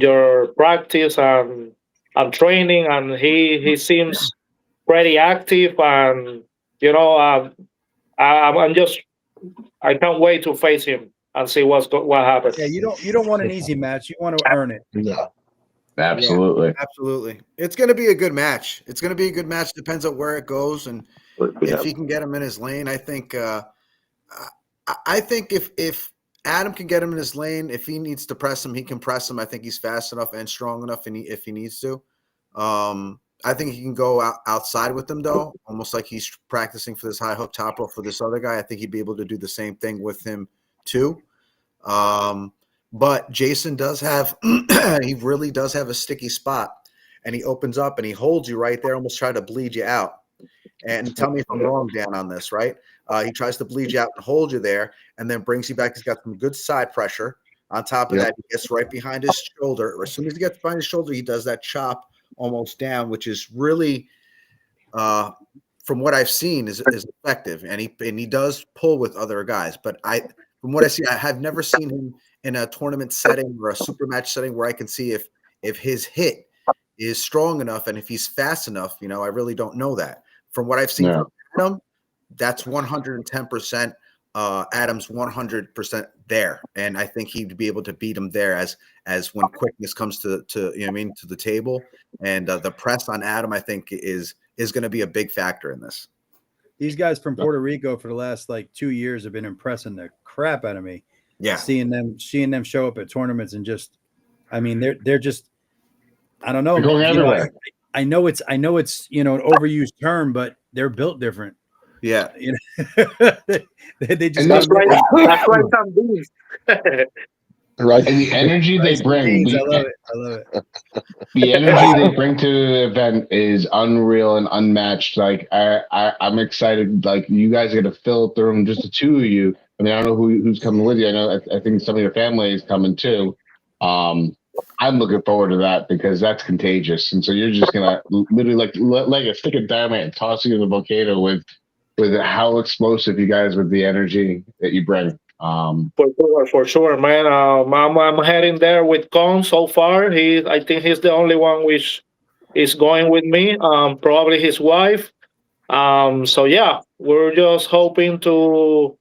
your practice and training, and he seems pretty active, and I can't wait to face him and see what happens. Yeah, you don't want an easy match. You want to earn it. Yeah. Absolutely. Absolutely. It's going to be a good match. It's going to be a good match. Depends on where it goes and if he can get him in his lane. I think if Adam can get him in his lane, if he needs to press him, he can press him. I think he's fast enough and strong enough, and if he needs to. I think he can go outside with him, though, almost like he's practicing for this high hook top roll for this other guy. I think he'd be able to do the same thing with him, too. But Jason does have – he really does have a sticky spot. and he opens up and he holds you right there, almost trying to bleed you out. And tell me if I'm wrong, Dan, on this, right? He tries to bleed you out and hold you there, and then brings you back. He's got some good side pressure. On top of that, he gets right behind his shoulder. As soon as he gets behind his shoulder, he does that chop almost down, which is really, from what I've seen, is effective. And he does pull with other guys. But from what I see, I have never seen him in a tournament setting or a super match setting where I can see if his hit is strong enough and if he's fast enough. I really don't know that. From what I've seen from Adam, that's 110%. Adam's 100% there, and I think he'd be able to beat him there as when quickness comes to the table, and the press on Adam, I think is going to be a big factor in this. These guys from Puerto Rico for the last 2 years have been impressing the crap out of me. Yeah, seeing them show up at tournaments and just, they're just, I don't know. They're going everywhere. I know it's an overused term, but they're built different. Yeah, they just that's right. Some beans. Right, and the energy they bring. I love it. The energy they bring to the event is unreal and unmatched. I'm excited. You guys are gonna fill up the room, just the two of you. I don't know who's coming with you. I know I think some of your family is coming too. I'm looking forward to that because that's contagious. And so you're just gonna literally like a stick of dynamite and toss you in the volcano with how explosive you guys with the energy that you bring. For sure, man. I'm heading there with Con so far. I think he's the only one which is going with me. Probably his wife. So yeah, we're just hoping to,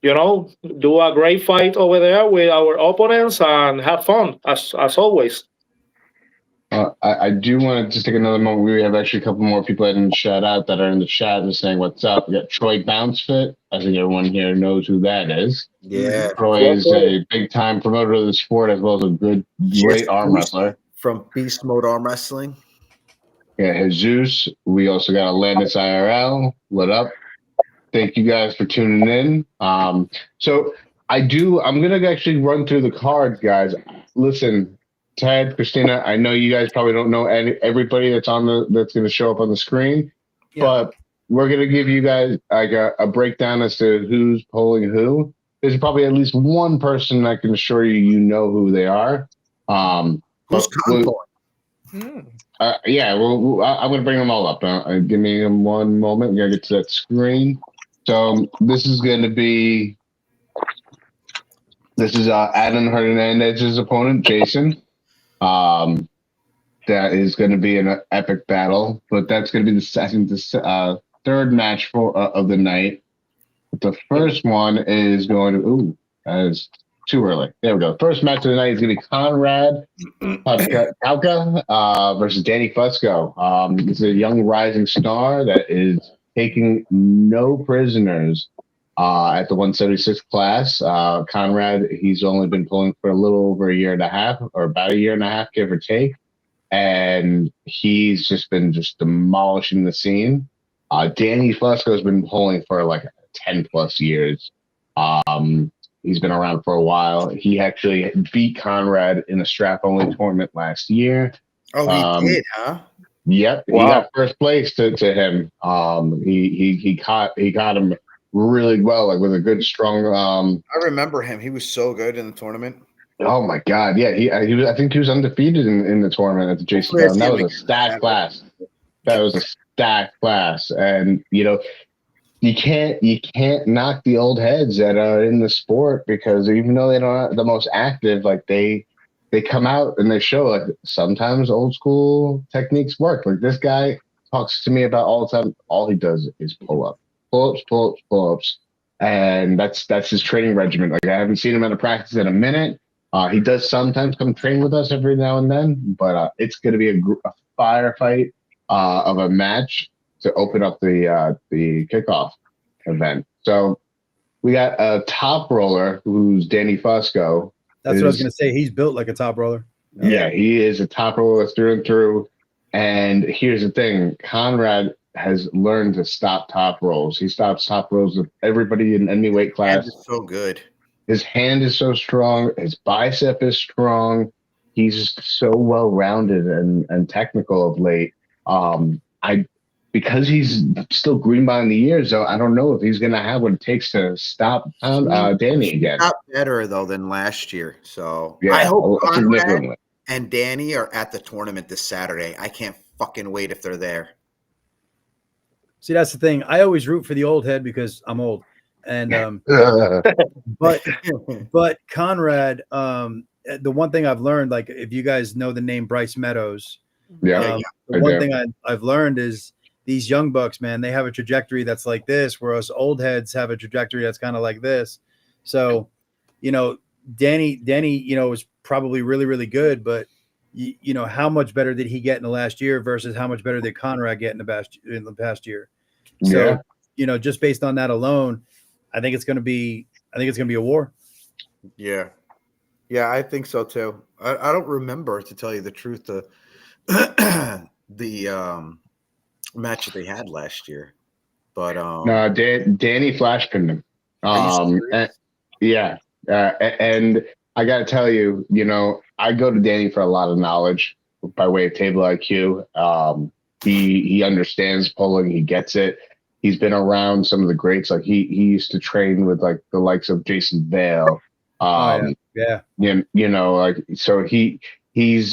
do a great fight over there with our opponents and have fun as always. I do want to just take another moment. We have actually a couple more people I didn't shout out that are in the chat and saying what's up. We got Troy Bouncefit. I think everyone here knows who that is. Yeah, Troy is a big time promoter of the sport as well as a great arm wrestler from Beast Mode Arm Wrestling. Yeah, Jesus. We also got Atlantis IRL. What up? Thank you guys for tuning in. So I'm gonna actually run through the cards, guys. Listen. Ted, Christina, I know you guys probably don't know everybody that's that's going to show up on the screen, but we're going to give you guys a breakdown as to who's polling who. There's probably at least one person I can assure you know who they are. Who's polling? I'm going to bring them all up. Give me one moment. We're going to get to that screen. So this is Adam Hernandez's opponent, Jason. That is going to be an epic battle, but that's going to be the third match of the night. But the first one is going to that is too early. There we go. First match of the night is going to be Conrad Kauka versus Danny Fusco. This is a young rising star that is taking no prisoners at the 176 class. Conrad, he's only been pulling for a little over a year and a half, or about a year and a half, give or take. And he's just been demolishing the scene. Danny Fusco has been pulling for 10 plus years. He's been around for a while. He actually beat Conrad in a strap-only tournament last year. Oh, he did, huh? Yep. Wow. He got first place to him. He caught him really well, with a good, strong. I remember him. He was so good in the tournament. Oh my God! Yeah, he was. I think he was undefeated in the tournament at the JCW. That was a stacked class. And you can't knock the old heads that are in the sport, because even though they're not the most active, they come out and they show sometimes old school techniques work. This guy talks to me about all the time. All he does is pull-ups, and that's his training regimen. I haven't seen him at a practice in a minute. He does sometimes come train with us every now and then, but it's going to be a firefight of a match to open up the kickoff event. So we got a top roller who's Danny Fusco. That's what I was going to say. He's built like a top roller. Yeah, he is a top roller through and through. And here's the thing: Conrad has learned to stop top rolls. He stops top rolls with everybody in any weight class. Is so good. His hand is so strong. His bicep is strong. he's just so well rounded and technical of late. Because he's still green behind the ears, though, I don't know if he's going to have what it takes to stop Danny again. Got better though than last year, so Yeah, I hope Conrad significantly. and Danny are at the tournament this Saturday. I can't fucking wait if they're there. See, that's the thing. I always root for the old head because I'm old, and but Conrad, the one thing I've learned, like if you guys know the name Bryce Meadows, the one thing I've learned is these young bucks, man, they have a trajectory that's like this, whereas old heads have a trajectory that's kind of like this. So, you know, Danny, you know, was probably really, really good, but you know, how much better did he get in the last year versus how much better did Conrad get in the past year? So, you know, just based on that alone, I think it's going to be a war. Yeah, I think so too. I don't remember, to tell you the truth, the match that they had last year, but no, Danny flash pinned him. And I got to tell you, you know, I go to Danny for a lot of knowledge by way of table IQ. He understands pulling, he gets it. He's been around some of the greats. Like he used to train with like the likes of Jason Bale. You know, like, so he's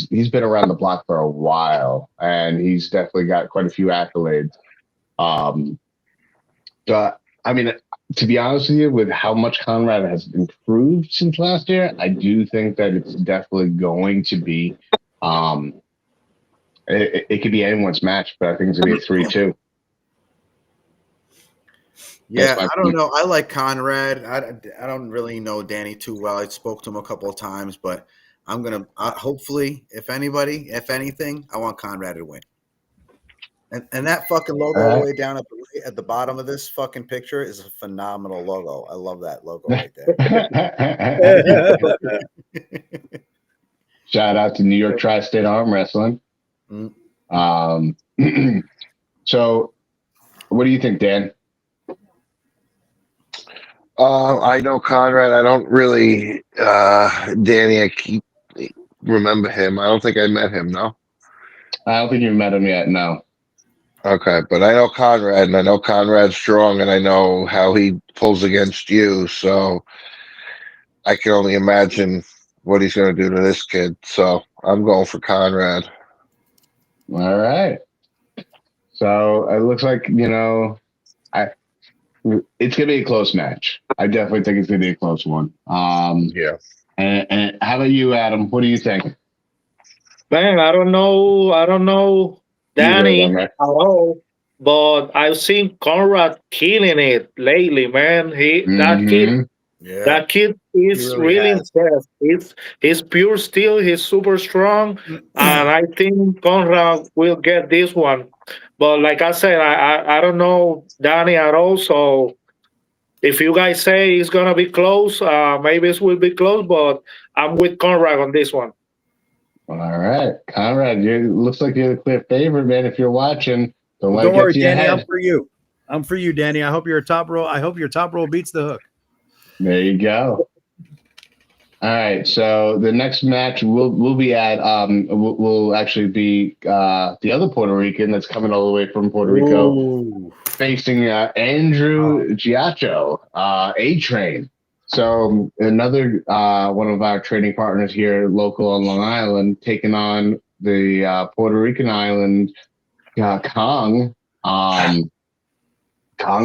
been around the block for a while, and he's definitely got quite a few accolades. But I mean, to be honest with you, with how much Conrad has improved since last year, I do think that it's definitely going to be it could be anyone's match, but I think it's gonna be a 3-2. Yeah, I don't know. I like Conrad. I don't really know Danny too well. I spoke to him a couple of times, but I'm gonna hopefully, if anything, I want Conrad to win. And that fucking logo all the way down at the bottom of this fucking picture is a phenomenal logo. I love that logo right there. Shout out to New York Tri-State Arm Wrestling. So, what do you think, Dan? I know Conrad. I don't really, Danny, I keep remember him. I don't think I met him, no? I don't think you've met him yet, no. Okay, but I know Conrad, and I know Conrad's strong, and I know how he pulls against you, so I can only imagine what he's going to do to this kid. So I'm going for Conrad. All right. So it looks like, you know, it's going to be a close match. I definitely think it's going to be a close one. Yeah. And how about you, Adam? What do you think? Man, I don't know Danny at all, but I've seen Conrad killing it lately, man. That kid is really impressed. He's pure steel. He's super strong, and I think Conrad will get this one. But like I said, I don't know Danny at all. So if you guys say it's gonna be close, maybe it will be close. But I'm with Conrad on this one. All right, Conrad, looks like you're the clear favorite, man. If you're watching, don't worry, Danny. I'm for you. I'm for you, Danny. I hope your top roll beats the hook. There you go. All right, so the next match we'll be at will actually be the other Puerto Rican that's coming all the way from Puerto Rico, facing Andrew Giacho, A-Train. So another one of our trading partners here, local on Long Island, taking on the Puerto Rican island, Kong. Kong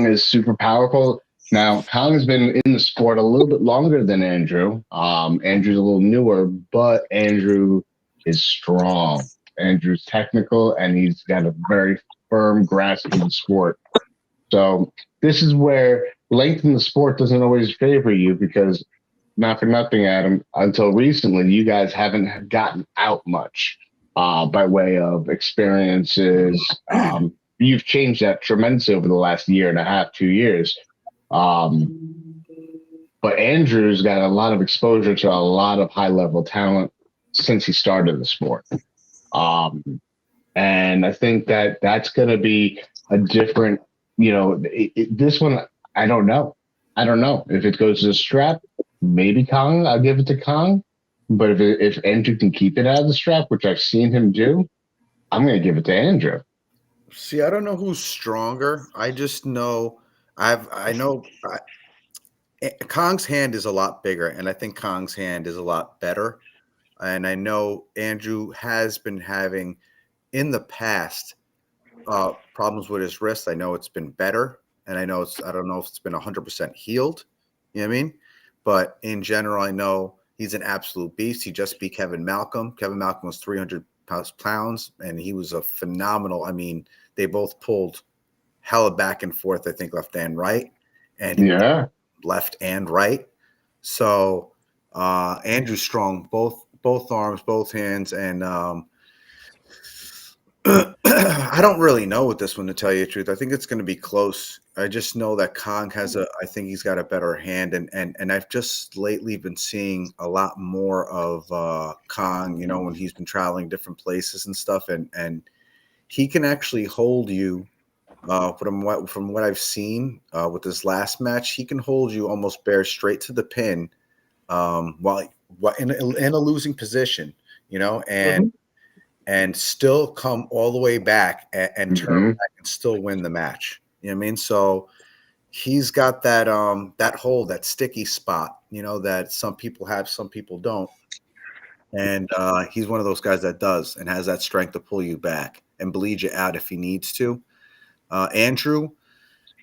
is super powerful. Now, Kong has been in the sport a little bit longer than Andrew. Andrew's a little newer, but Andrew is strong. Andrew's technical, and he's got a very firm grasp of the sport. So this is where length in the sport doesn't always favor you, because, not for nothing, Adam, until recently, you guys haven't gotten out much by way of experiences. You've changed that tremendously over the last year and a half, 2 years. But Andrew's got a lot of exposure to a lot of high-level talent since he started the sport. And I think that that's going to be a different, this one, I don't know. I don't know. If it goes to the strap, maybe Kong. I'll give it to Kong. But if Andrew can keep it out of the strap, which I've seen him do, I'm going to give it to Andrew. See, I don't know who's stronger. I just know Kong's hand is a lot bigger, and I think Kong's hand is a lot better. And I know Andrew has been having in the past problems with his wrist. I know it's been better, and I don't know if it's been 100% healed. You know what I mean? But in general, I know he's an absolute beast. He just beat Kevin Malcolm. Kevin Malcolm was 300 pounds, and he was a phenomenal. I mean, they both pulled hella back and forth, I think, left and right, and left and right. So Andrew's strong, both arms, both hands, and I don't really know with this one, to tell you the truth. I think it's going to be close. I just know that Kong has I think he's got a better hand, and I've just lately been seeing a lot more of Kong, you know, when he's been traveling different places and stuff, and he can actually hold you. From what I've seen with this last match, he can hold you almost bare straight to the pin, while in a losing position, you know, and still come all the way back and turn back and still win the match. You know what I mean? So he's got that that hold, that sticky spot, you know, that some people have, some people don't. And he's one of those guys that does and has that strength to pull you back and bleed you out if he needs to. Andrew,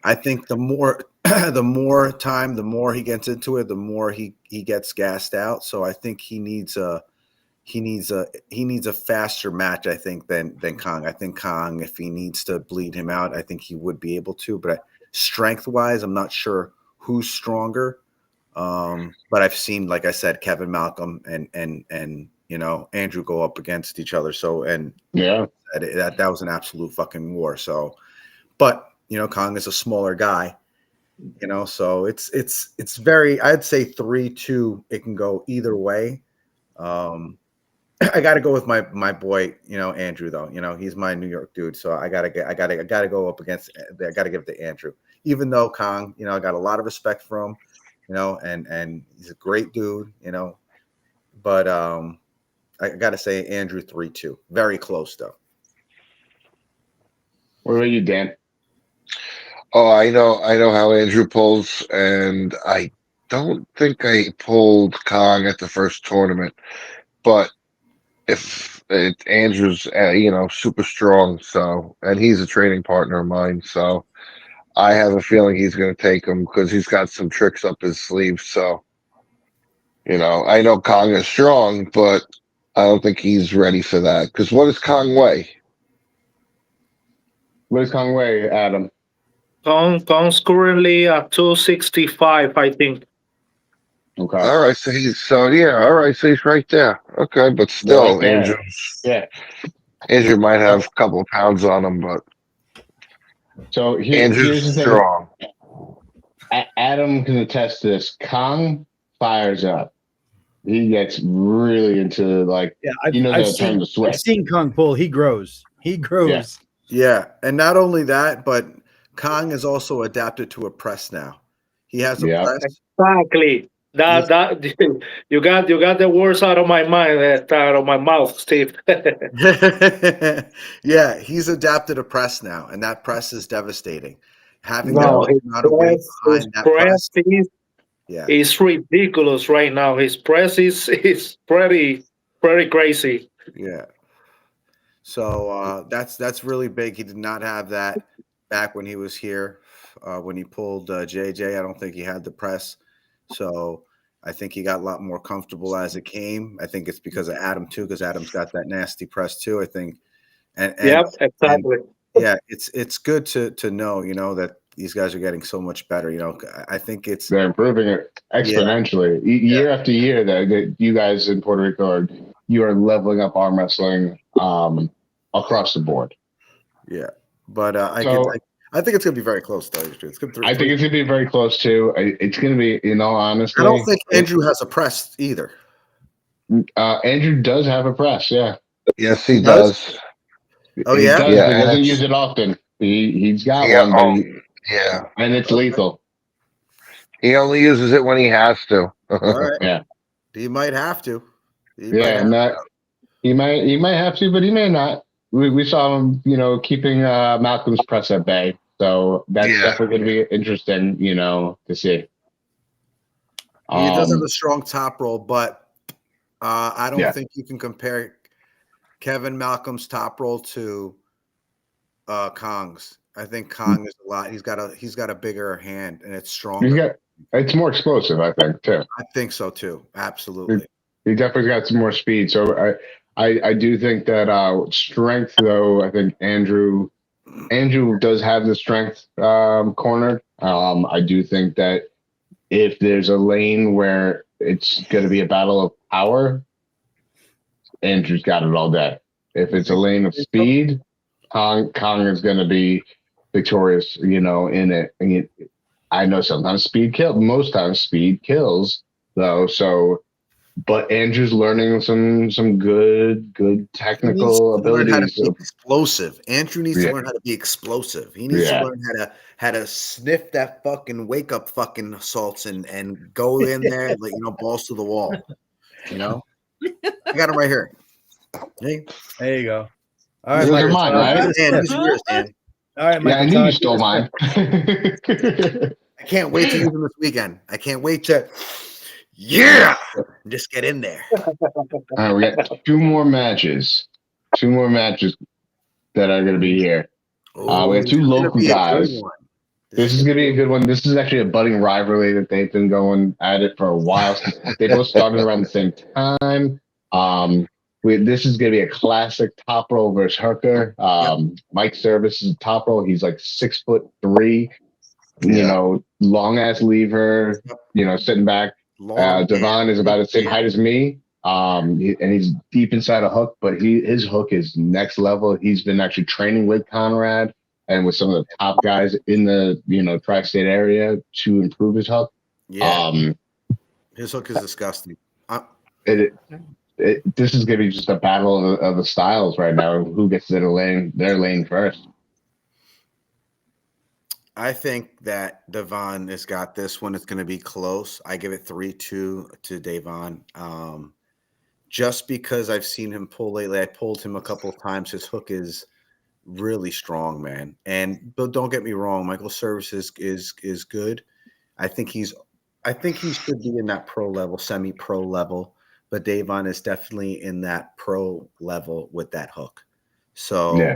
I think the more the more he gets into it, the more he gets gassed out. So I think he needs a faster match, I think, than Kong. I think Kong, if he needs to bleed him out, I think he would be able to. But strength wise, I'm not sure who's stronger. But I've seen, like I said, Kevin Malcolm and you know, Andrew go up against each other. So that was an absolute fucking war. So, but you know, Kong is a smaller guy, you know, so it's very, I'd say 3-2. It can go either way. I got to go with my boy, you know, Andrew, though. You know, he's my New York dude, so I gotta go up against. I gotta give it to Andrew, even though Kong, you know, I got a lot of respect for him, you know, and he's a great dude, you know, but I gotta say Andrew 3-2, very close though. What about you, Dan? Oh, I know how Andrew pulls, and I don't think I pulled Kong at the first tournament, but if Andrew's, you know, super strong, so, and he's a training partner of mine, so I have a feeling he's going to take him because he's got some tricks up his sleeve. So, you know, I know Kong is strong, but I don't think he's ready for that. Because what does Kong weigh? What does Kong weigh, Adam? Kong's currently at 265, I think. Okay. All right, so he's right there. Okay, but still, Andrew might have a couple of pounds on him, but so Andrew's here's the thing. strong. Adam can attest to this. Kong fires up. He gets really into, like, I've term, the sweat. I've seen Kong pull. He grows. Yeah, and not only that, but Kong is also adapted to a press now. He has a press. Exactly. That you got the words out of my mind, out of my mouth, Steve. Yeah, he's adapted a press now, and that press is devastating. Having his press is ridiculous right now. His press is pretty crazy. Yeah. So that's really big. He did not have that back when he was here. When he pulled JJ, I don't think he had the press. So I think he got a lot more comfortable as it came. I think it's because of Adam too, because Adam's got that nasty press too, I think. And exactly. Yeah, it's good to know, you know, that these guys are getting so much better. You know, I think they're improving it exponentially year after year. That you guys in Puerto Rico you are leveling up arm wrestling across the board. Yeah, but I think it's going to be very close, though. I think it's going to be very close, too. It's going to be, in all honesty. I don't think Andrew has a press either. Andrew does have a press, yeah. Yes, he does. Oh, he yeah? does, but he doesn't use it often. He's got one, but and it's lethal. He only uses it when he has to. All right. Yeah. He might have to. He might have to, but he may not. We saw him, keeping Malcolm's press at bay. So that's definitely going to be interesting, to see. He does have a strong top roll, but I don't think you can compare Kevin Malcolm's top roll to Kong's. I think Kong is a lot. He's got a bigger hand, and it's stronger. It's more explosive, I think, too. I think so too. Absolutely. He definitely got some more speed. So I do think that strength, though. I think Andrew does have the strength cornered. I do think that if there's a lane where it's going to be a battle of power, Andrew's got it all day. If it's a lane of speed, Kong is going to be victorious, in it. I know sometimes speed kills. Most times speed kills, though. So, but Andrew's learning some good technical abilities. Learn how to be explosive. Andrew needs to learn how to be explosive. He needs to learn how to sniff that fucking wake up fucking assaults and go in there like balls to the wall. I got him right here. Hey. There you go. All right, Those are mine, right? Dan, these are yours, Dan. All right, Michael, I knew you stole mine. I can't wait to use them this weekend. I can't wait to just get in there. All right, we got two more matches that are going to be here. We have two local guys. This is going to be a good one. This is actually a budding rivalry that they've been going at it for a while. They both started around the same time. This is going to be a classic top roll versus hooker. Mike Service is a top roll. He's like 6'3", long ass lever, sitting back. Devon is about the same height as me. And he's deep inside a hook, but his hook is next level. He's been actually training with Conrad and with some of the top guys in the tri-state area to improve his hook. Yeah. His hook is disgusting. This is going to be just a battle of the styles right now. Who gets their lane first? I think that Devon has got this one. It's going to be close. I give it 3-2 to Devon. Just because I've seen him pull lately. I pulled him a couple of times. His hook is really strong, man. But don't get me wrong, Michael Service is good. I think he should be in that pro level, semi-pro level. But Devon is definitely in that pro level with that hook. So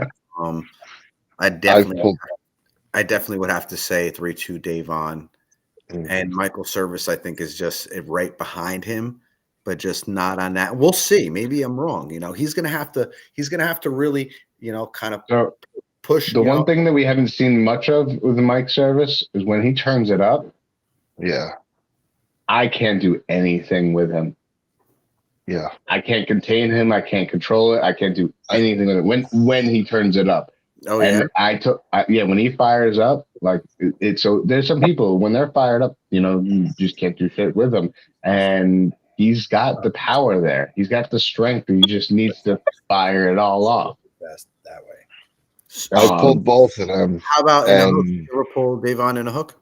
I definitely would have to say 3-2 Devon. And Michael Service, I think, is just right behind him, but just not on that. We'll see. Maybe I'm wrong. He's gonna have to really, kind of push. The one thing that we haven't seen much of with the Mike Service is when he turns it up. Yeah. I can't do anything with him. Yeah. I can't contain him. I can't control it. I can't do anything with it when he turns it up. Oh, yeah. And when he fires up, like so there's some people when they're fired up, you just can't do shit with them. And he's got the power there. He's got the strength. He just needs to fire it all off. Best that way. I pulled both of them. How about you ever pull Devon in a hook?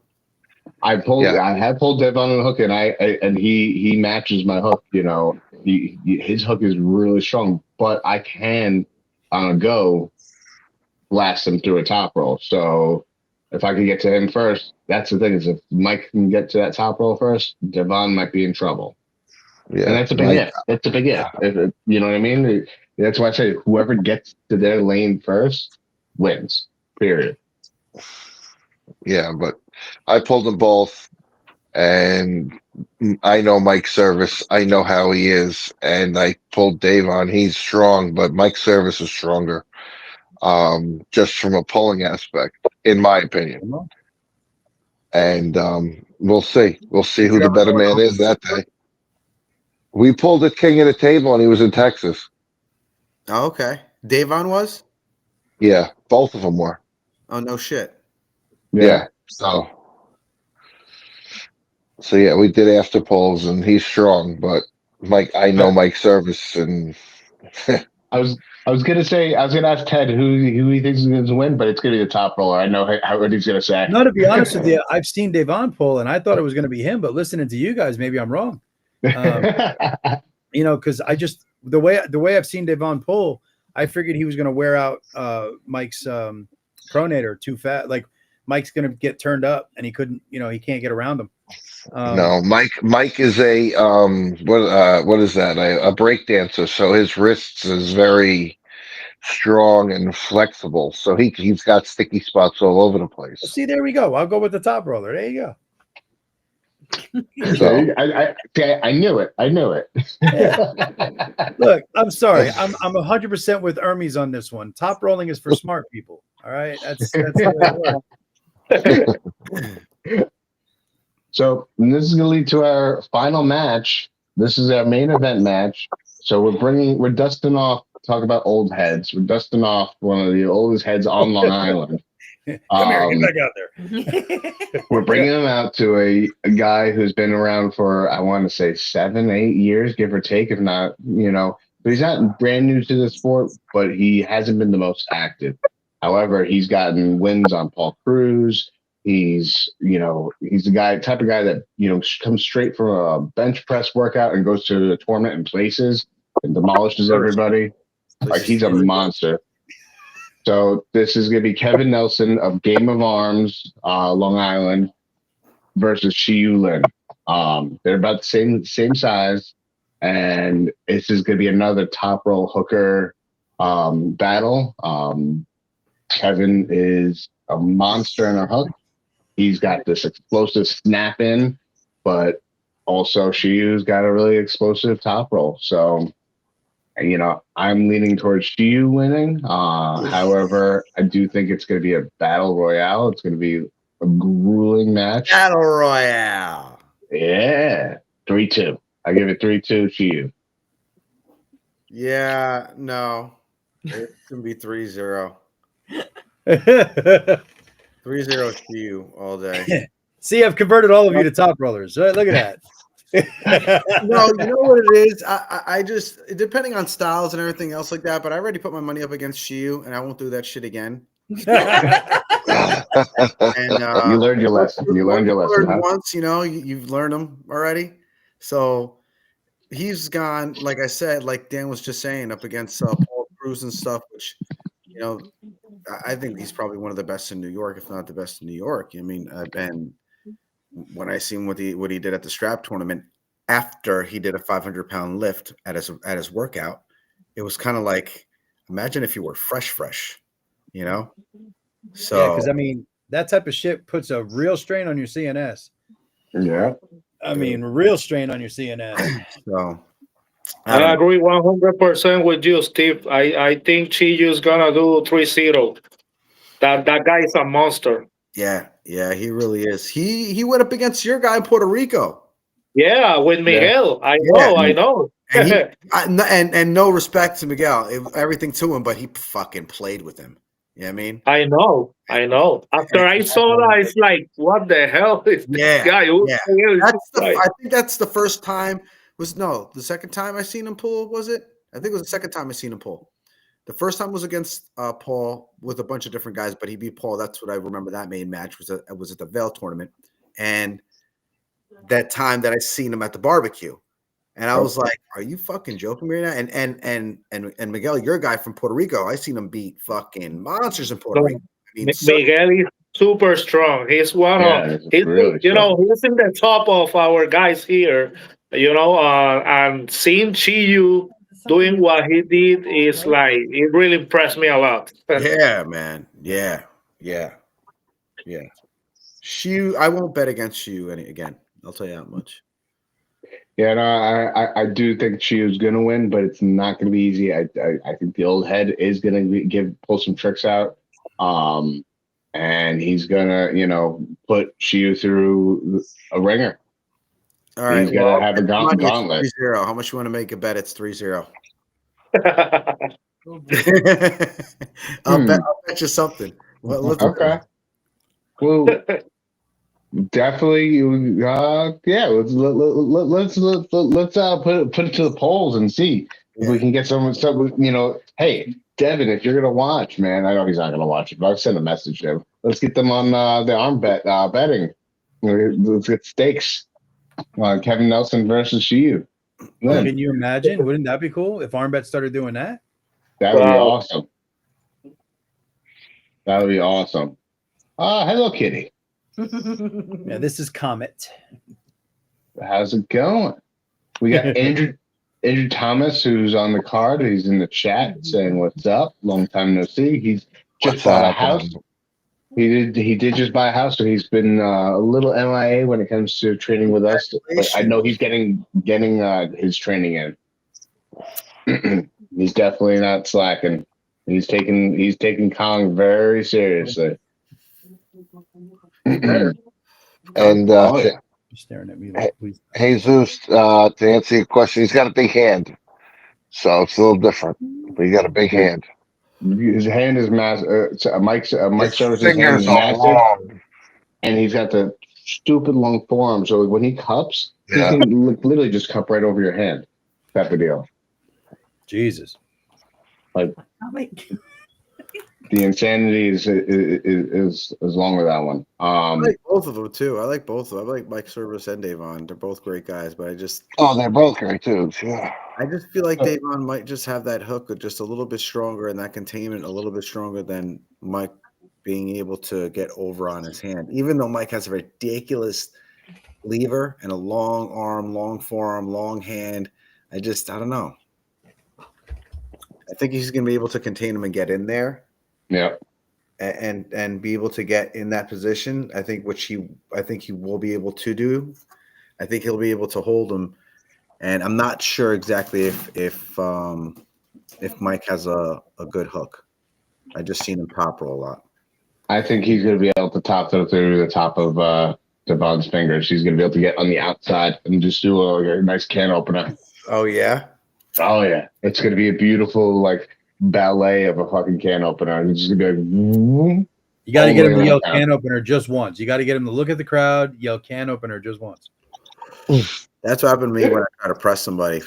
I have pulled Devon in a hook, and he matches my hook. His hook is really strong, but I can on a go blast him through a top roll. So if I can get to him first, that's the thing, is if Mike can get to that top roll first, Devon might be in trouble. Yeah, and that's a big if. It's a big if. You know what I mean? That's why I say whoever gets to their lane first wins. Period. Yeah, but I pulled them both, and I know Mike Service. I know how he is, and I pulled Devon. He's strong, but Mike Service is stronger, just from a pulling aspect, in my opinion. And we'll see. We'll see who the better man is that day. We pulled at King of the Table, and he was in Texas. Oh, okay. Devon was? Yeah, both of them were. Oh, no shit. Yeah. So yeah, we did after polls, and he's strong, but I know Mike Service, and I was gonna ask Ted who he thinks is going to win, but it's gonna be the top roller. I know what he's gonna say. No, to be honest with you, I've seen Devon pull, and I thought it was going to be him, but listening to you guys, maybe I'm wrong. You know, because the way I've seen Devon pull, I figured he was going to wear out Mike's pronator too fast. Like Mike's going to get turned up, and he couldn't. You know, he can't get around him. No, Mike is a what is that? A break dancer. So his wrists is very strong and flexible. So he's got sticky spots all over the place. See, there we go. I'll go with the top roller. There you go. So I knew it. I knew it. Yeah. Look, I'm sorry. I'm 100% with Hermes on this one. Top rolling is for smart people. All right, that's the way it works. So this is going to lead to our final match. This is our main event match. So we're dusting off. Talk about old heads. We're dusting off one of the oldest heads on Long Island. Come here, get back out there. We're bringing him out to a guy who's been around for, I want to say 7-8 years, give or take, if not, but he's not brand new to the sport, but he hasn't been the most active. However, he's gotten wins on Paul Cruz. He's the type of guy that, comes straight from a bench press workout and goes to the tournament and places and demolishes everybody. Like, he's a monster. So this is going to be Kevin Nelson of Game of Arms, Long Island, versus Shiyu Lin. They're about the same size, and this is going to be another top roll hooker battle. Kevin is a monster in a hook. He's got this explosive snap in, but also Shiyu's got a really explosive top roll. So, I'm leaning towards Shiyu winning. However, I do think it's going to be a battle royale. It's going to be a grueling match. Battle royale. Yeah. 3-2. I give it 3-2 Shiyu. Yeah, no. It's going to be 3-0. 3-0 Shiyu all day. See, I've converted all of you to top rollers. Look at that. No, you know what it is? I just, depending on styles and everything else like that, but I already put my money up against Shiyu, and I won't do that shit again. And you learned your lesson. You learned your lesson. Once, you've learned them already. So he's gone, like I said, like Dan was just saying, up against Paul Cruz and stuff, which, I think he's probably one of the best in New York, if not the best in New York. I mean, and when I seen what he did at the strap tournament after he did a 500-pound lift at his workout, it was kind of like, imagine if you were fresh, So yeah, because that type of shit puts a real strain on your CNS. Yeah, real strain on your CNS. So I agree 100% with you, Steve. I think Chiyu's gonna do 3-0. That guy is a monster. Yeah, he really is. He went up against your guy in Puerto Rico. Yeah, with Miguel. Yeah. I know. And no respect to Miguel, everything to him, but he fucking played with him. You know what I mean? I know. After I saw that, it's like, what the hell is this guy? I think that's the first time. The second time I seen him pull, was it? I think it was the second time I seen him pull. The first time was against Paul with a bunch of different guys, but he beat Paul. That's what I remember. That main match was at the Vail tournament, and that time that I seen him at the barbecue, and I was like, "Are you fucking joking me right now?" And Miguel, your guy from Puerto Rico, I seen him beat fucking monsters in Puerto Rico. Miguel is super strong. He's one of he's in the top of our guys here. And seeing Chiyu doing what he did is like, it really impressed me a lot. Yeah, man. Yeah. Shiyu, I won't bet against Shiyu again. I'll tell you that much. Yeah, no, I do think Chiyu's going to win, but it's not going to be easy. I think the old head is going to pull some tricks out, and he's going to put Chiyu through a ringer. All right, he's going to have a gauntlet. 3-0. How much you want to make a bet? It's 3-0. I'll bet you something. Okay. Well, definitely. Yeah. Let's put it to the polls and see if we can get someone. Hey, Devin, if you're gonna watch, man, I know he's not gonna watch it, but I've sent a message to him. Let's get them on the arm betting. Let's get stakes. Kevin Nelson versus Shiyu. Then Can you imagine? Wouldn't that be cool if Armbet started doing that? that would be Wow. awesome. That would be awesome. Hello, Kitty. Yeah, this is Comet. How's it going? We got Andrew Thomas, who's on the card. He's in the chat saying, "What's up? Long time no see." He's just What's bought a happening? house. He did just buy a house, so he's been a little MIA when it comes to training with us. But I know he's getting his training in. He's definitely not slacking. He's taking Kong very seriously. And Oh, yeah. You're staring at me like, please. Jesus, to answer your question, he's got a big hand, so it's a little different. But he got a big hand. His hand is massive. Mike His Service's hand is fingers are massive, long. and he's got the stupid long forearm. So when he cups, he Yeah. can literally just cup right over your hand. Type of deal. Jesus. Like the insanity is along with that one. I like both of them too. I like both of them. I like Mike Service and Davon. They're both great guys, but Oh, they're both great too. Yeah. I just feel like Davon might just have that hook just a little bit stronger and that containment a little bit stronger than Mike being able to get over on his hand. Even though Mike has a ridiculous lever and a long arm, long forearm, long hand, I don't know. I think he's going to be able to contain him and get in there. Yeah. And be able to get in that position. I think he will be able to do. I think he'll be able to hold him. And I'm not sure exactly if Mike has a good hook. I just seen him top roll a lot. I think he's going to be able to top throw through the top of Devon's fingers. He's going to be able to get on the outside and just do a nice can opener. Oh yeah. Oh yeah, it's going to be a beautiful ballet of a fucking can opener. It's just going to be like. You got to get him to yell can opener just once. You got to get him to look at the crowd, yell can opener just once. That's what happened to me when I try to press somebody.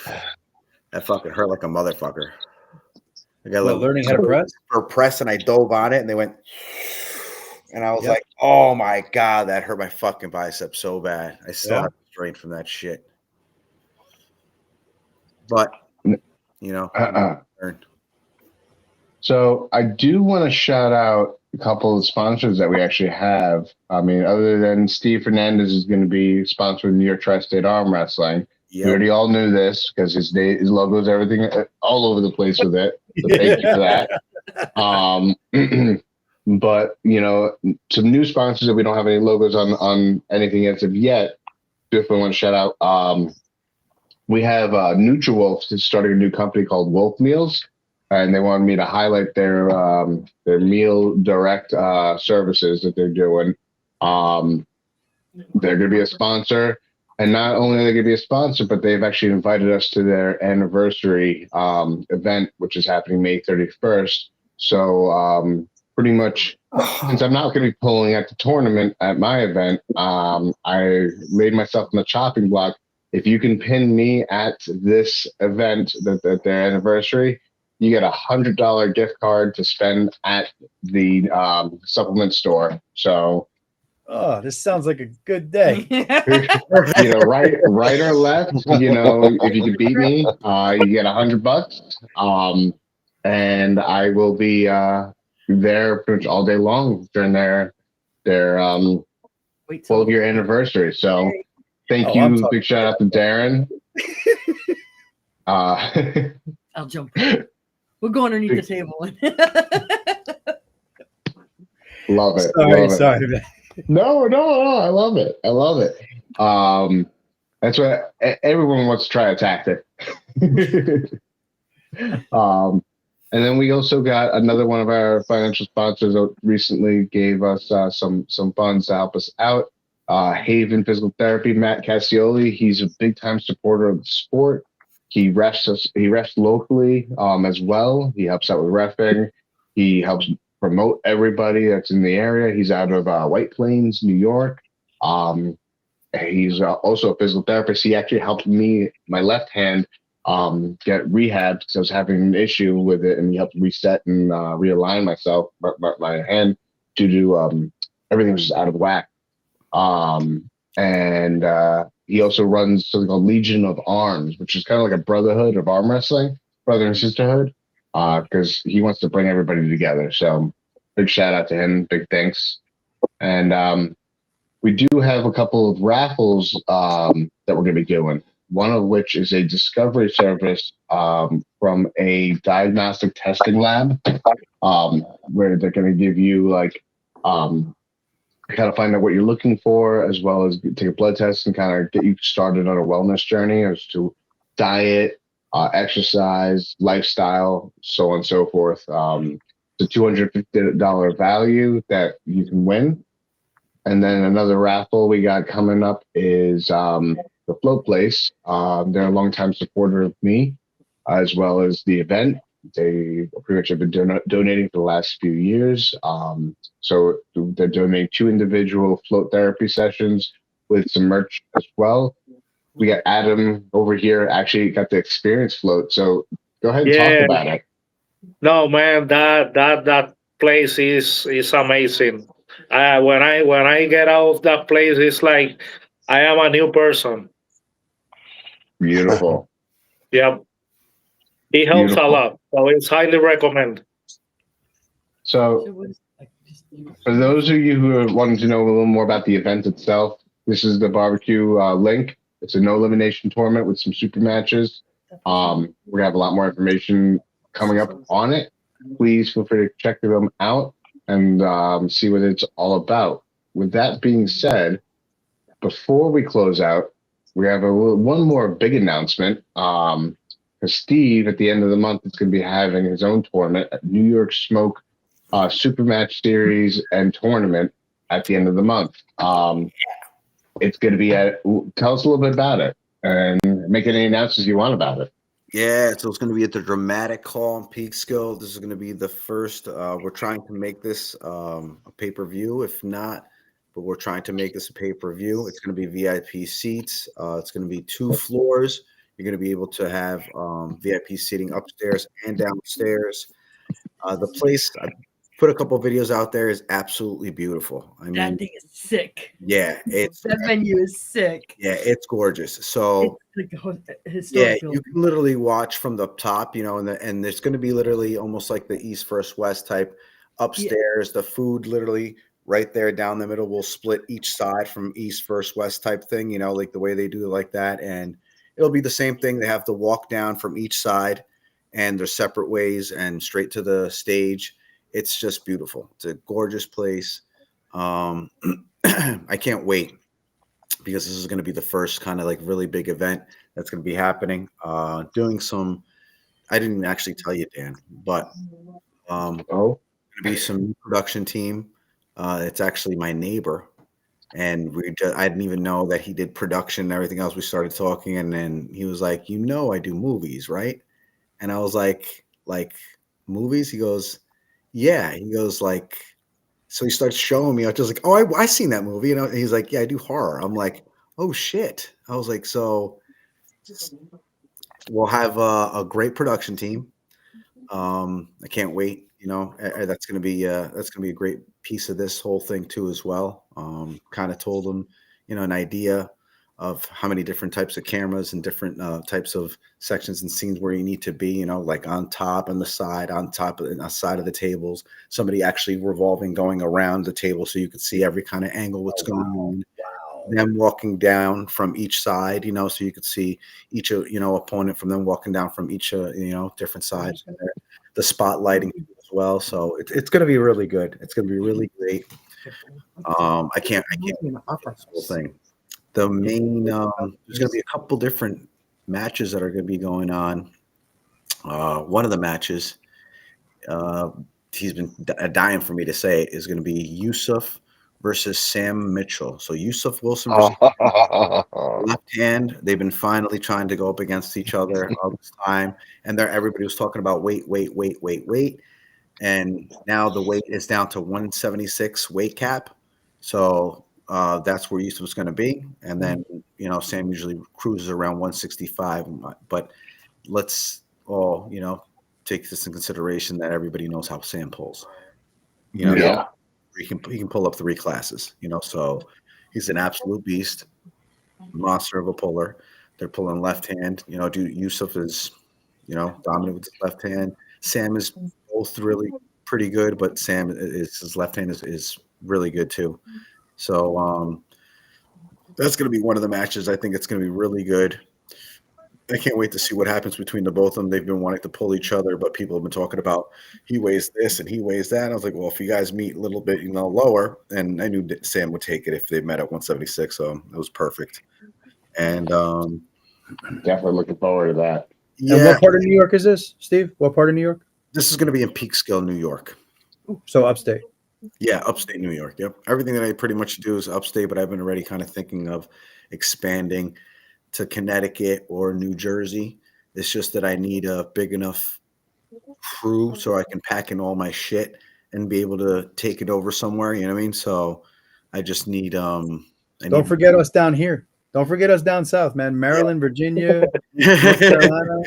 That fucking hurt like a motherfucker. I got learning how to press? For press, and I dove on it, and they went. And I was like, oh my God, that hurt my fucking bicep so bad. I still have strength from that shit. But, So I do want to shout out a couple of sponsors that we actually have. I mean, other than Steve Fernandez is going to be sponsoring New York Tri-State Arm Wrestling. Yep. We already all knew this because his logos, everything, all over the place with it. So thank you for that. But, some new sponsors that we don't have any logos on anything as of yet. Definitely want to shout out. We have NutriWolf is starting a new company called Wolf Meals, and they wanted me to highlight their meal direct services that they're doing. They're going to be a sponsor, and not only are they going to be a sponsor, but they've actually invited us to their anniversary event, which is happening May 31st. So pretty much, since I'm not going to be pulling at the tournament at my event, I laid myself on the chopping block. If you can pin me at this event, at their anniversary, you get $100 gift card to spend at the supplement store. So, this sounds like a good day. Right or left. If you can beat me, you get $100. And I will be there pretty much all day long during their 12-year anniversary. So. Thank you. Big shout out to Darren. I'll jump in. We'll go underneath the table. Love it. Sorry. No, I love it. That's what everyone wants to try a tactic. And then we also got another one of our financial sponsors that recently gave us some funds to help us out. Haven Physical Therapy, Matt Cassioli. He's a big time supporter of the sport. He refs locally as well. He helps out with reffing. He helps promote everybody that's in the area. He's out of White Plains, New York. He's also a physical therapist. He actually helped me, my left hand, get rehab because I was having an issue with it, and he helped reset and realign myself, my hand, due to everything was just out of whack. and he also runs something called Legion of Arms, which is kind of like a brotherhood of arm wrestling, brother and sisterhood, because he wants to bring everybody together. So big shout out to him, big thanks. And we do have a couple of raffles that we're going to be doing. One of which is a discovery service from a diagnostic testing lab, where they're going to give you like kind of find out what you're looking for, as well as take a blood test and kind of get you started on a wellness journey as to diet, exercise, lifestyle, so on and so forth. It's a $250 value that you can win. And then another raffle we got coming up is the Float Place. They're a longtime supporter of me, as well as the event. They pretty much have been donating for the last few years. So they're donating 2 individual float therapy sessions with some merch as well. We got Adam over here actually got the experience float. So go ahead and talk about it. No, man, that place is amazing. When I get out of that place, it's like I am a new person. Beautiful. Yep. It helps a lot. So it's highly recommended. So for those of you who are wanting to know a little more about the event itself, this is the barbecue link. It's a no elimination tournament with some super matches. We're gonna have a lot more information coming up on it. Please feel free to check them out and see what it's all about. With that being said, before we close out, we have one more big announcement. Steve, at the end of the month, is going to be having his own tournament at New York Smoke Super Match Series and Tournament at the end of the month. It's going to be tell us a little bit about it and make any announcements you want about it. Yeah, so it's going to be at the Dramatic Hall in Peekskill. This is going to be the first. We're trying to make this a pay-per-view, if not, but we're trying to make this a pay-per-view. It's going to be VIP seats. It's going to be 2 floors. You're going to be able to have VIP seating upstairs and downstairs. The place, I put a couple of videos out there, is absolutely beautiful. I mean, that thing is sick. Yeah, that venue is sick. Yeah, it's gorgeous. So it's yeah, you can literally watch from the top, and there's going to be literally almost like the East versus West type upstairs. Yeah. The food literally right there down the middle will split each side from East versus West type thing, like the way they do it like that. And it'll be the same thing. They have to walk down from each side, and they're separate ways and straight to the stage. It's just beautiful. It's a gorgeous place. I can't wait, because this is going to be the first kind of like really big event that's going to be happening. Doing some, I didn't actually tell you, Dan, but going to be some production team. It's actually my neighbor. And I didn't even know that he did production and everything else. We started talking, and then he was like, I do movies, right? And I was like movies? He goes, yeah. He goes like, so he starts showing me. I was just like, oh, I seen that movie. And he's like, yeah, I do horror. I'm like, oh shit. I was like, so we'll have a great production team. I can't wait. That's going to be a great piece of this whole thing too, as well. Kind of told them, an idea of how many different types of cameras and different types of sections and scenes where you need to be, like on top and the side, on top of the side of the tables, somebody actually revolving, going around the table so you could see every kind of angle, what's going on. Them walking down from each side, so you could see each, opponent from them walking down from each, different sides. The spotlighting as well. So it's going to be really good. It's going to be really great. I can't this whole thing. The main, there's going to be a couple different matches that are going to be going on. One of the matches, he's been dying for me to say it, is going to be Yusuf versus Sam Mitchell. So Yusuf Wilson versus left hand. They've been finally trying to go up against each other all this time. And everybody was talking about weight. And now the weight is down to 176 weight cap. So that's where Yusuf's going to be. And then, Sam usually cruises around 165. But let's all, take this in consideration that everybody knows how Sam pulls. Yeah. He can pull up 3 classes, so He's an absolute beast, monster of a puller. They're pulling left hand. You know, Yusuf is, dominant with his left hand. Sam is both really pretty good, but Sam is his left hand is really good too. So that's going to be one of the matches. I think it's going to be really good. I can't wait to see what happens between the both of them. They've been wanting to pull each other, but people have been talking about he weighs this and he weighs that. And I was like, well, if you guys meet a little bit, lower, and I knew Sam would take it if they met at 176, so it was perfect. And definitely looking forward to that. Yeah. And what part of New York is this, Steve? What part of New York? This is going to be in Peekskill, New York. So upstate. Yeah, upstate New York. Yep. Everything that I pretty much do is upstate, but I've been already kind of thinking of expanding to Connecticut or New Jersey. It's just that I need a big enough crew so I can pack in all my shit and be able to take it over somewhere. You know what I mean? So I just need Don't forget us down here. Don't forget us down south, man. Maryland, Virginia, North Carolina.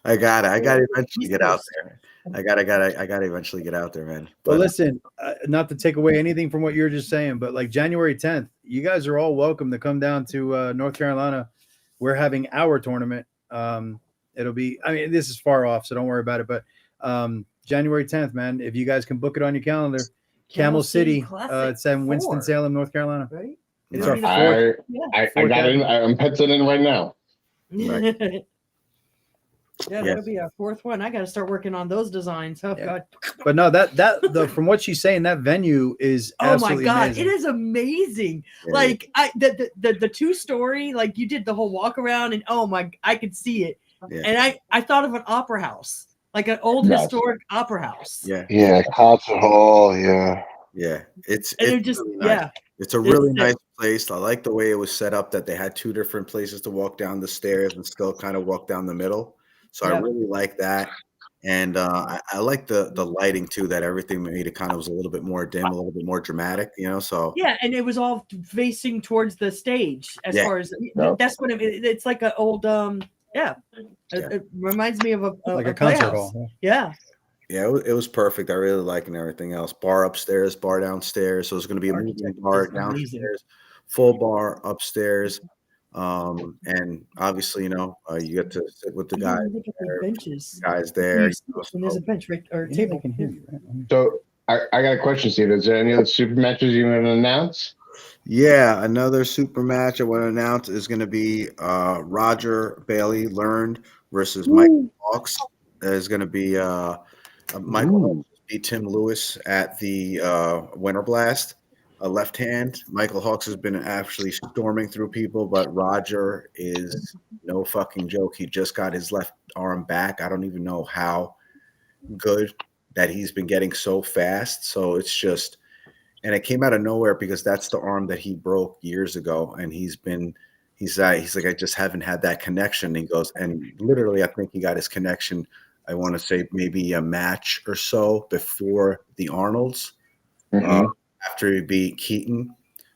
I got to eventually get out there. I got to eventually get out there, man. But listen, not to take away anything from what you're just saying, but like January 10th, you guys are all welcome to come down to North Carolina. We're having our tournament. It'll be, I mean, this is far off, so don't worry about it. But January 10th, man, if you guys can book it on your calendar, Camel City, it's in Winston-Salem, North Carolina. Right? It's our fourth. I got it. I'm penciling in right now. Right. Yeah, that'll be our fourth one. I got to start working on those designs. Oh God! But no, from what she's saying, that venue is absolutely amazing. It is amazing. Yeah. Like the 2-story, like you did the whole walk around, and I could see it. Yeah. And I thought of an opera house, like an old historic opera house. Yeah, concert hall. Yeah, it's just really nice. It's a really nice place. I like the way it was set up, that they had 2 different places to walk down the stairs and still kind of walk down the middle. So I really like that. And I like the lighting too, that everything made it kind of was a little bit more dim, a little bit more dramatic, so. Yeah, and it was all facing towards the stage far as that's what it's like an old it reminds me of a concert hall. Yeah, it was perfect. I really like it and everything else. Bar upstairs, bar downstairs. So it's going to be a moving bar downstairs, full bar upstairs. And obviously, you get to sit with the guys there. And there's a bench right or table. Can hear you, right? So I got a question, Steve. Is there any other super matches you want to announce? Yeah, another super match I want to announce is going to be Roger Bailey Learned versus Michael Hawks. There's going to be Michael beat Tim Lewis at the Winter Blast. A left hand. Michael Hawks has been actually storming through people, but Roger is no fucking joke. He just got his left arm back. I don't even know how good that he's been getting so fast. So it's just, and it came out of nowhere because that's the arm that he broke years ago. And he's like, I just haven't had that connection. And he goes, and literally, I think he got his connection, I want to say maybe a match or so before the Arnolds. After he beat Keaton.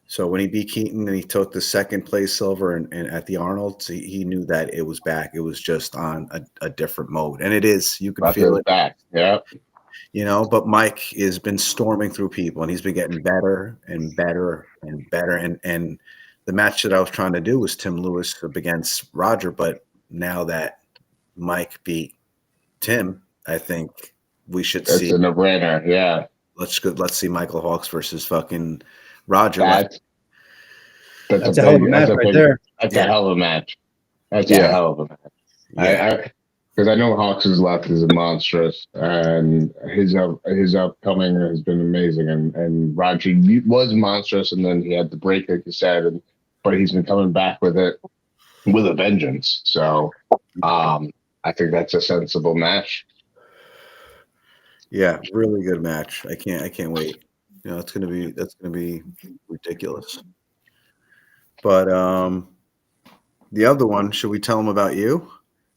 So when he beat Keaton and he took the second place silver and at the Arnold, he knew that it was back. It was just on a different mode. And it is. You can feel it back. Yeah. But Mike has been storming through people and he's been getting better and better and better. And the match that I was trying to do was Tim Lewis against Roger. But now that Mike beat Tim, I think we should see. It's a no-brainer. Yeah. Let's see Michael Hawks versus fucking Roger. That's a hell of a match right there. That's a hell of a match. That's a hell of a match. Because I know Hawks' left is monstrous, and his upcoming has been amazing. And Roger was monstrous, and then he had the break, like you said, but he's been coming back with it with a vengeance. So I think that's a sensible match. Yeah, really good match. I can't wait. That's gonna be ridiculous. But the other one, should we tell them about you?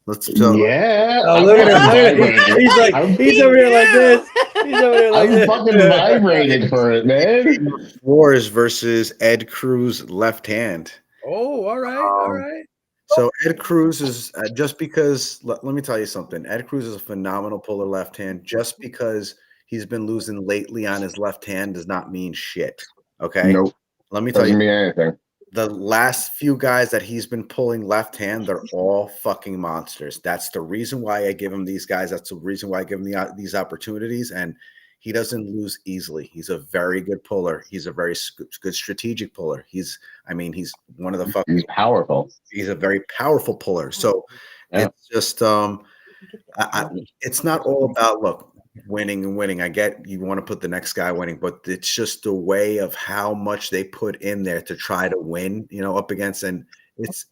Let's tell. Yeah. Oh, look at him! He's over here like this. He's over here like this. I'm fucking vibrating for it, man. Wars versus Ed Cruz left hand. Oh, all right. So Ed Cruz is just because. Let me tell you something. Ed Cruz is a phenomenal puller left hand. Just because he's been losing lately on his left hand does not mean shit. Okay. Nope. Let me tell Doesn't you, mean anything. the last few guys that he's been pulling left hand, they're all fucking monsters. That's the reason why I give him these guys. That's the reason why I give him these opportunities. And he doesn't lose easily. He's a very good puller. He's a very good strategic puller. He's one of the fucking. He's powerful. He's a very powerful puller. So it's just, it's not all about, look, winning and winning. I get you want to put the next guy winning, but it's just the way of how much they put in there to try to win, up against, and it's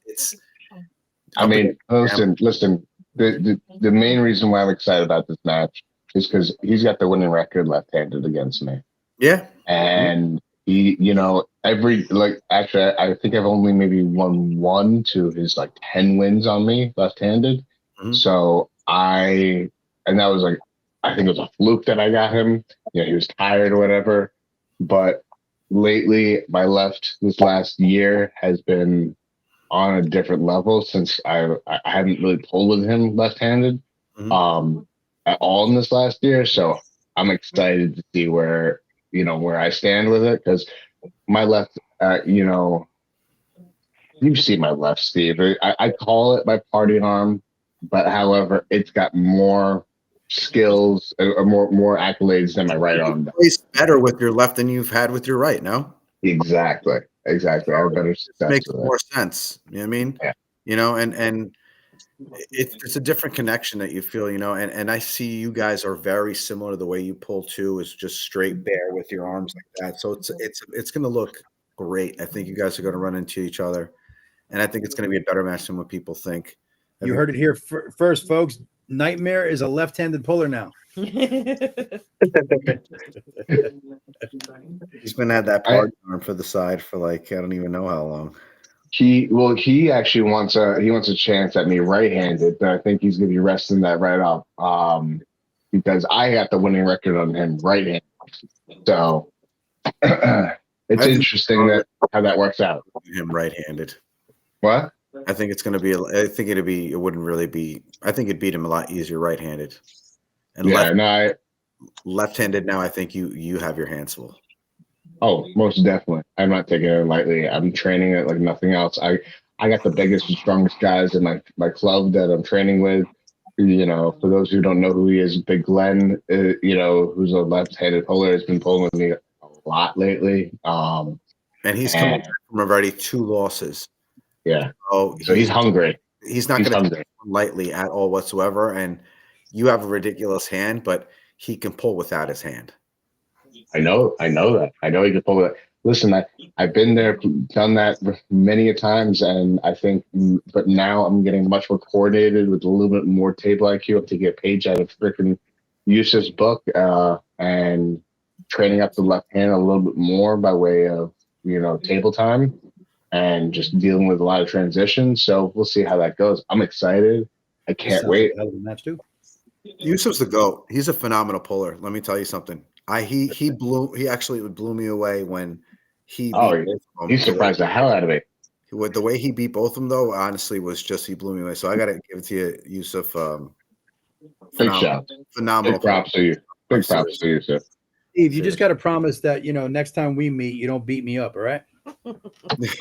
I mean, listen, the main reason why I'm excited about this match is because he's got the winning record left-handed against me. Yeah. And he, actually, I think I've only maybe won 1 to his 10 wins on me left-handed. Mm-hmm. So and that was I think it was a fluke that I got him. He was tired or whatever. But lately, my left this last year has been on a different level since I haven't really pulled with him left-handed at all in this last year. So I'm excited to see where I stand with it, because my left, you've seen my left, Steve. I call it my party arm, but however, it's got more skills or more accolades than my right arm. It's better with your left than you've had with your right, no? Exactly. I have better success. Makes more sense. You know what I mean? Yeah. And it's a different connection that you feel, and I see you guys are very similar. The way you pull too is just straight bare with your arms like that. So it's going to look great. I think you guys are going to run into each other, and I think it's going to be a better match than what people think. You heard it here first, folks. Nightmare is a left-handed puller now. He's been at that party arm for the side for I don't even know how long. He actually wants a chance at me right-handed, but I think he's going to be resting that right up because I got the winning record on him right-handed. So it's interesting how that works out. Him right-handed. What? I think it's going to be. It wouldn't really be. I think it'd beat him a lot easier right-handed. And left-handed now, I think you have your hands full. Oh, most definitely. I'm not taking it lightly. I'm training it like nothing else. I got the biggest and strongest guys in my club that I'm training with. For those who don't know who he is, Big Glenn, who's a left-handed puller, has been pulling with me a lot lately. And he's coming back from already 2 losses. Yeah. So he's hungry. He's not going to take it lightly at all whatsoever. And you have a ridiculous hand, but he can pull without his hand. I know that. I know he can pull with it. Listen, I've been there, done that many a times, and I think, but now I'm getting much more coordinated with a little bit more table IQ. I'm taking a page out of freaking Yusuf's book and training up the left hand a little bit more by way of table time and just dealing with a lot of transitions. So we'll see how that goes. I'm excited. I can't wait. Like a match too. Yusuf's the GOAT. He's a phenomenal puller. Let me tell you something. He actually blew me away when he surprised the hell out of me. The way he beat both of them, though, honestly, he blew me away. So I got to give it to you, Yusuf. Big shout. Phenomenal. Big props to you. Big props to you, Yusuf. Steve, you just got to promise that, next time we meet, you don't beat me up, all right? I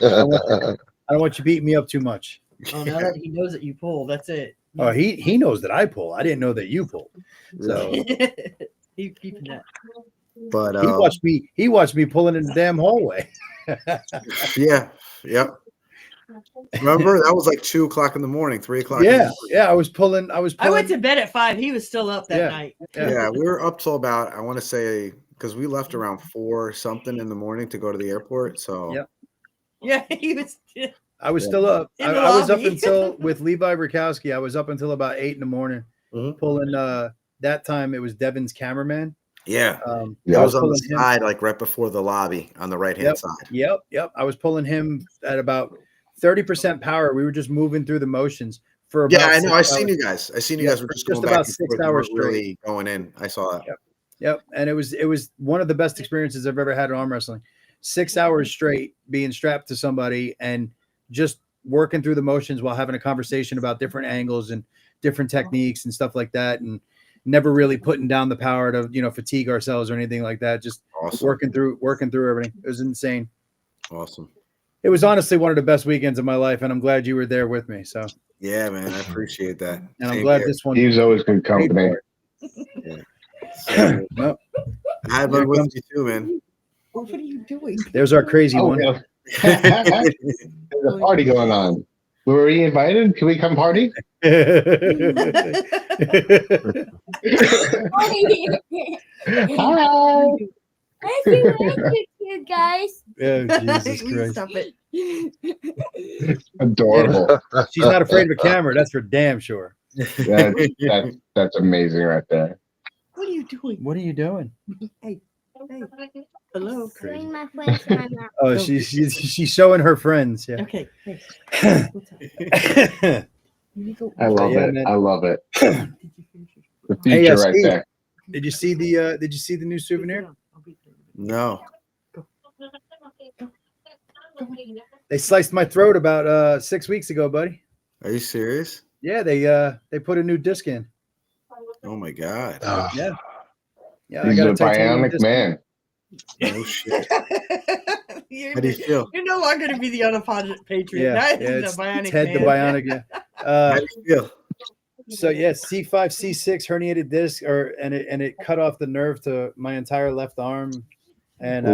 don't want you beating me up too much. Oh, now that he knows that you pull, that's it. Oh, he knows that I pull. I didn't know that you pull. So he's keeping that. But he watched me pulling in the damn hallway. Yeah. Yep. Remember, that was like 2:00 in the morning, 3:00. Yeah. I was pulling. I went to bed at 5. He was still up that night. Yeah, we were up till about, I want to say, because we left around 4 something in the morning to go to the airport. So yeah, he was. I was still up. I was up until with Levi Rakowski. I was up until about 8 in the morning, pulling. That time it was Devin's cameraman. Yeah, I was on the side, like right before the lobby on the right hand side. Yep. I was pulling him at about 30% power. We were just moving through the motions for about. Yeah, I know. I seen you guys were just going about back 6 hours straight. Really going in. I saw that. Yep. And it was one of the best experiences I've ever had in arm wrestling. 6 hours straight being strapped to somebody and just working through the motions while having a conversation about different angles and different techniques and stuff like that, and never really putting down the power to fatigue ourselves or anything like that. Just working through everything. It was insane. Awesome. It was honestly one of the best weekends of my life, and I'm glad you were there with me. So, Yeah, man, I appreciate that. and I'm glad this one. He's always good company. Yeah. So, Nope. I had fun with you too, man. What are you doing? There's our crazy one. Yeah. There's a party going on. Were we invited? Can we come party? Hi. You guys. Oh, Jesus Will you Christ. Stop it. Adorable. She's not afraid of a camera. That's for damn sure. That's amazing right there. What are you doing? What are you doing? Hey. Hello. Showing my friends my mouth. Oh, she's showing her friends. Yeah. Okay. Hey. What's up? You go. I love Yeah, it. man. I love it. Did you finish your The future right Steve. there. Did you see the new souvenir? No. They sliced my throat about 6 weeks ago, buddy. Are you serious? Yeah, they put a new disc in. Oh my god. Yeah. Yeah, I He's got a bionic man. No shit. You're, How do you feel? you're no longer going to be the unapologetic patriot. Yeah, Now yeah, he's it's a bionic Ted the man. Bionic. Yeah. How do you feel? So yeah, C5, C6 herniated disc, and it cut off the nerve to my entire left arm, and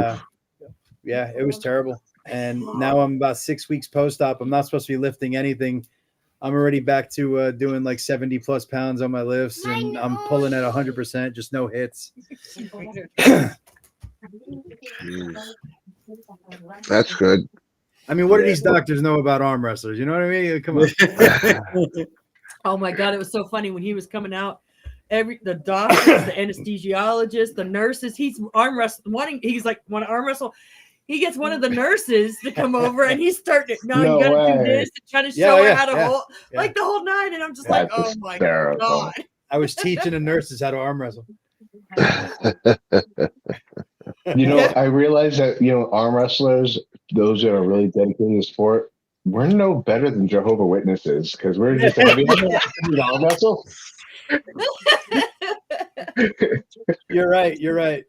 yeah, it was terrible. And now I'm about 6 weeks post-op. I'm not supposed to be lifting anything. I'm already back to doing like 70 plus pounds on my lifts, and I'm pulling at 100%, just no hits. That's good. I mean, what do these doctors know about arm wrestlers? You know what I mean? Come on. Oh my god, it was so funny when he was coming out. The doctors, the anesthesiologist, the nurses. He's arm wrestling. He's like, want to arm wrestle. He gets one of the nurses to come over, and he's starting. No, No you got to way. do this, and trying to show her how to hold, yeah. like the whole night. And I'm just That's like, oh my hysterical. god. I was teaching the nurses how to arm wrestle. You know, I realize that, arm wrestlers, those that are really dedicated to the sport, we're no better than Jehovah's Witnesses because we're just heavy arm wrestle. You're right. I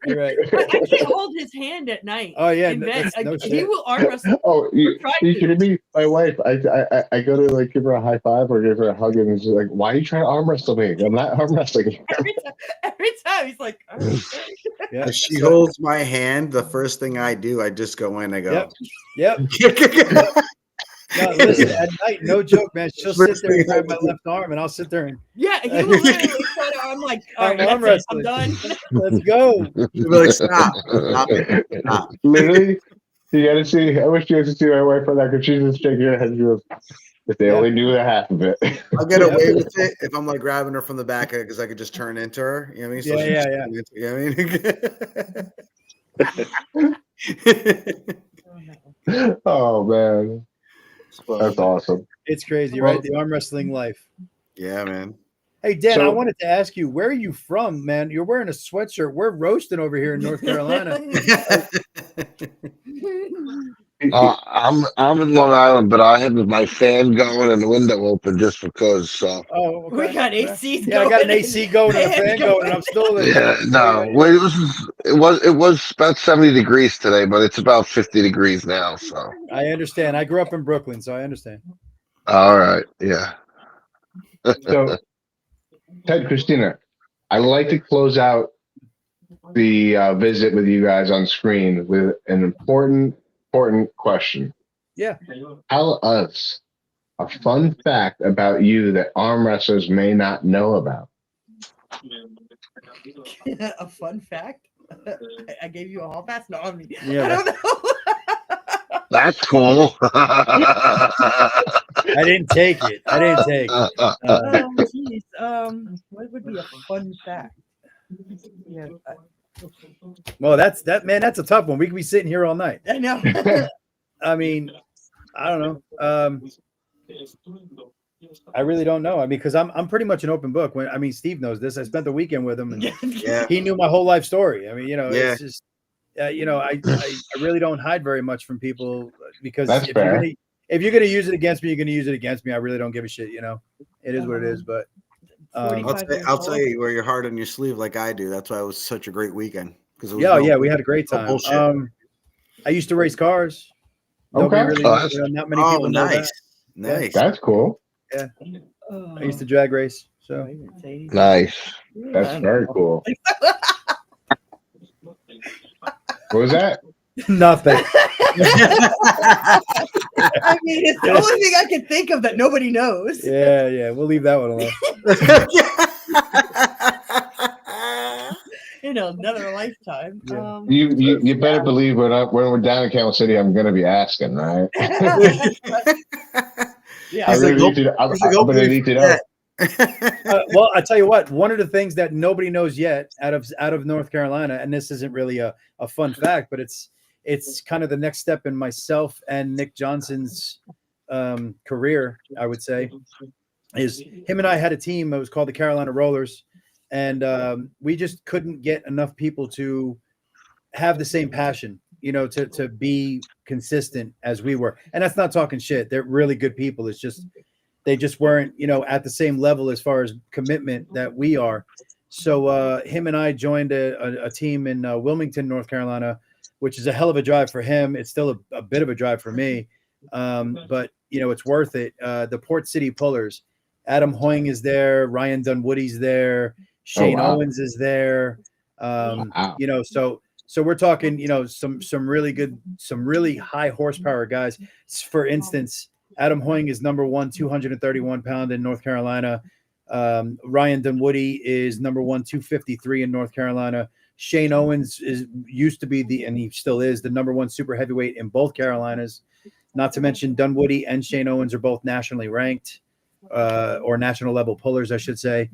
can't hold his hand at night. Oh yeah, in bed. no He shit. will arm wrestle. Oh, you Try to. kidding me? My wife, I go to like give her a high five or give her a hug, and she's like, "Why are you trying to arm wrestle me? I'm not arm wrestling." Every time he's like, oh. Yeah. If she holds my hand, the first thing I do, I just go in. I go. Yep. No, listen, at night, no joke, man. She'll sit there and grab my left arm, and I'll sit there and Yeah, he will literally try to. I'm like, all right, arm that's it, I'm wrestling. done. Let's go. She'll be like, stop it, stop. Literally, you got to see. I wish you guys could see my wife right now because she's just shaking her head. She goes, if they only knew the half of it. I'll get away with it if I'm like grabbing her from the back because I could just turn into her. You know what I mean? So Yeah. You know what I mean? Oh man, that's awesome. It's crazy, right? The arm wrestling life. Yeah, man. Hey, Dan, So- I wanted to ask you, where are you from, man? You're wearing a sweatshirt. We're roasting over here in North Carolina. I'm in Long Island, but I have my fan going and the window open just because. So Oh, okay. We got ACs. Yeah, I got an going. AC going and a fan going, and I'm still in. yeah, no, wait, it was about 70 degrees today, but it's about 50 degrees now. So I understand. I grew up in Brooklyn, so I understand. all right, yeah. So, Ted, Christina, I like to close out the visit with you guys on screen with an important question. Yeah. Tell us a fun fact about you that arm wrestlers may not know about. A fun fact. I gave you a hall pass. No, I mean, Yeah, I don't know. That's cool. I didn't take it. Oh, jeez. What would be a fun fact? Yeah, Well, that's a tough one. We could be sitting here all night. I know. I mean, I don't know. I really don't know. I mean, because I'm pretty much an open book. Steve knows this. I spent the weekend with him, and Yeah. he knew my whole life story. I mean, Yeah. it's just, I really don't hide very much from people because That's if fair. you're gonna use it against me, you're gonna use it against me. I really don't give a shit. It is what it is. But I'll tell you, you wear your heart on your sleeve like I do. That's why it was such a great weekend. yeah, we had a great time. bullshit. I used to race cars. Nobody Okay. really, Oh, not many people know nice. that. Nice. That's cool. Yeah. Oh, I used to drag race, I so didn't say anything. nice. That's very cool. What was that? nothing. I mean, it's the only thing I can think of that nobody knows. Yeah, we'll leave that one alone. In another lifetime. Yeah. You better believe when we're down in Kansas City, I'm going to be asking, right? Yeah, I'm He's going to need to know. Well, I tell you what, one of the things that nobody knows yet out of North Carolina, and this isn't really a fun fact, but it's kind of the next step in myself and Nick Johnson's career, I would say, is him and I had a team. It was called the Carolina Rollers, and we just couldn't get enough people to have the same passion, to be consistent as we were. And that's not talking shit. They're really good people. It's just they just weren't, at the same level as far as commitment that we are. So him and I joined a team in Wilmington, North Carolina, which is a hell of a drive for him. It's still a bit of a drive for me, but it's worth it. The Port City Pullers, Adam Hoying is there, Ryan Dunwoody's there, Shane Owens is there. So we're talking, some really good, some really high horsepower guys. For instance, Adam Hoying is number one, 231 pound in North Carolina. Ryan Dunwoody is number one, 253 in North Carolina. Shane Owens used to be and he still is the number one super heavyweight in both Carolinas. Not to mention Dunwoody and Shane Owens are both nationally ranked, or national level pullers, I should say.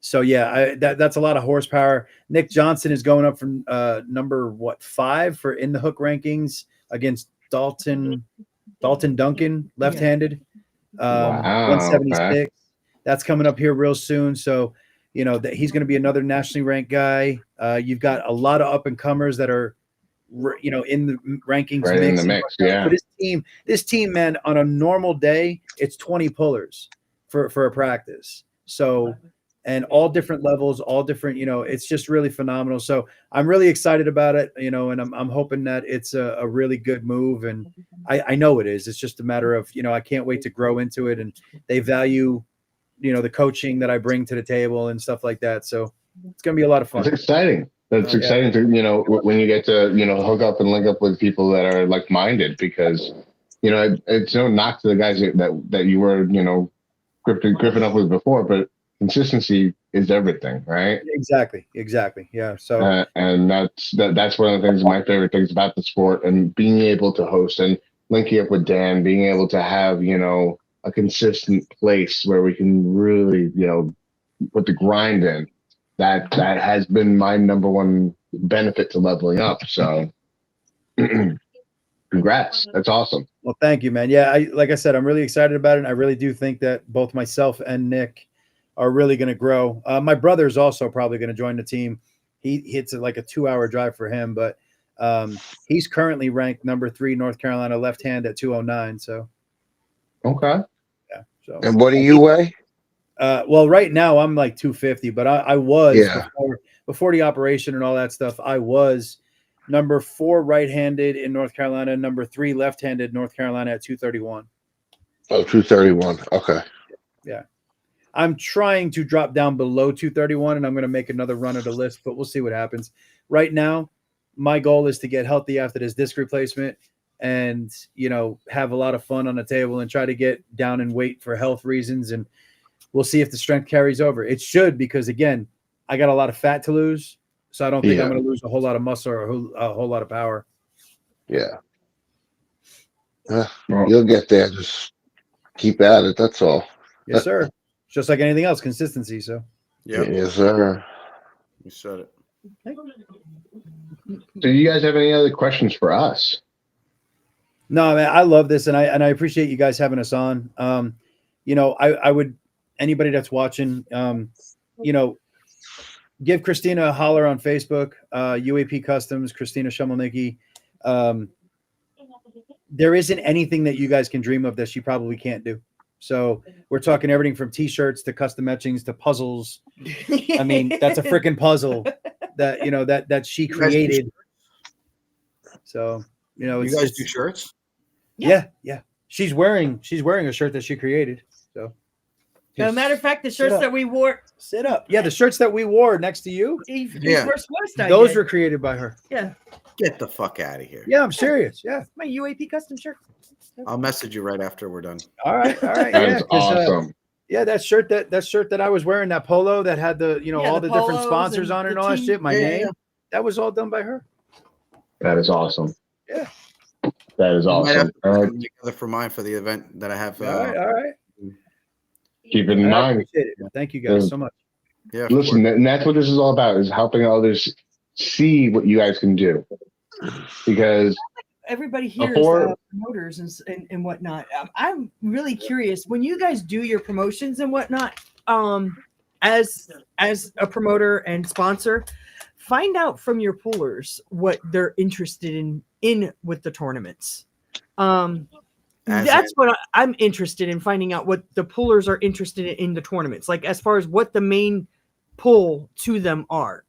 So yeah, that's a lot of horsepower. Nick Johnson is going up from number 5 for in the hook rankings against Dalton Duncan, left-handed, 176. Okay. That's coming up here real soon. So, that he's going to be another nationally ranked guy. You've got a lot of up and comers that are, in the rankings, Right in the mix. Yeah. For this team, man, on a normal day, it's 20 pullers for a practice. So, and all different levels, all different, it's just really phenomenal. So I'm really excited about it, and I'm hoping that it's a really good move. And I know it is. It's just a matter of, I can't wait to grow into it. And they value, the coaching that I bring to the table and stuff like that. So it's going to be a lot of fun. It's exciting. It's exciting to, when you get to, hook up and link up with people that are like-minded, because, it's no knock to the guys that you were, gripping up with before, but consistency is everything, right? Exactly. Yeah. So, and that's one of the things, my favorite things about the sport, and being able to host and linking up with Dan, being able to have, a consistent place where we can really, put the grind in. That has been my number one benefit to leveling up. So congrats. That's awesome. Well, thank you, man. Yeah. Like I said, I'm really excited about it. I really do think that both myself and Nick are really going to grow. My brother is also probably going to join the team. He hits it like a 2-hour drive for him, but he's currently ranked number 3 North Carolina left hand at 209. So, okay. Yeah. So, and what do you weigh? Well, right now I'm like 250, but I was before the operation and all that stuff. I was number 4 right-handed in North Carolina, number 3 left-handed North Carolina at 231. Oh, 231. Okay. Yeah. I'm trying to drop down below 231, and I'm going to make another run of the list, but we'll see what happens. Right now, my goal is to get healthy after this disc replacement and, have a lot of fun on the table and try to get down in weight for health reasons. And we'll see if the strength carries over. It should, because, again, I got a lot of fat to lose, so I don't think I'm going to lose a whole lot of muscle or a whole lot of power. Yeah. You'll get there. Just keep at it. That's all. Yes, sir. Just like anything else, consistency. So, Yes, sir. You said it. Do you guys have any other questions for us? No, man, I love this, and I appreciate you guys having us on. I would, anybody that's watching, give Kristyna a holler on Facebook, UAP Customs, Kristyna Chmielnicki. There isn't anything that you guys can dream of that she probably can't do. So we're talking everything from T-shirts to custom etchings to puzzles. I mean, that's a freaking puzzle that she created. So You know, You guys do shirts? Yeah. She's wearing a shirt that she created. So, As a matter of fact, the shirts that we wore. Sit up. Yeah, the shirts that we wore next to you. First West, those were created by her. Yeah. Get the fuck out of here. Yeah, I'm serious. Yeah. My UAP custom shirt. I'll message you right after we're done. All right. That's awesome. That shirt that I was wearing, that polo that had the all the different sponsors on it and all that shit, my name, that was all done by her. That is awesome. Yeah. That is awesome. Together for mine for the event that I have. All right. Keep it in mind. Appreciate it. Thank you guys so much. Yeah. Listen, and that's what this is all about, is helping others see what you guys can do. Because everybody here is promoters and whatnot. I'm really curious when you guys do your promotions and whatnot. As a promoter and sponsor, find out from your poolers what they're interested in with the tournaments. That's what I'm interested in, finding out what the poolers are interested in the tournaments, like as far as what the main pull to them are.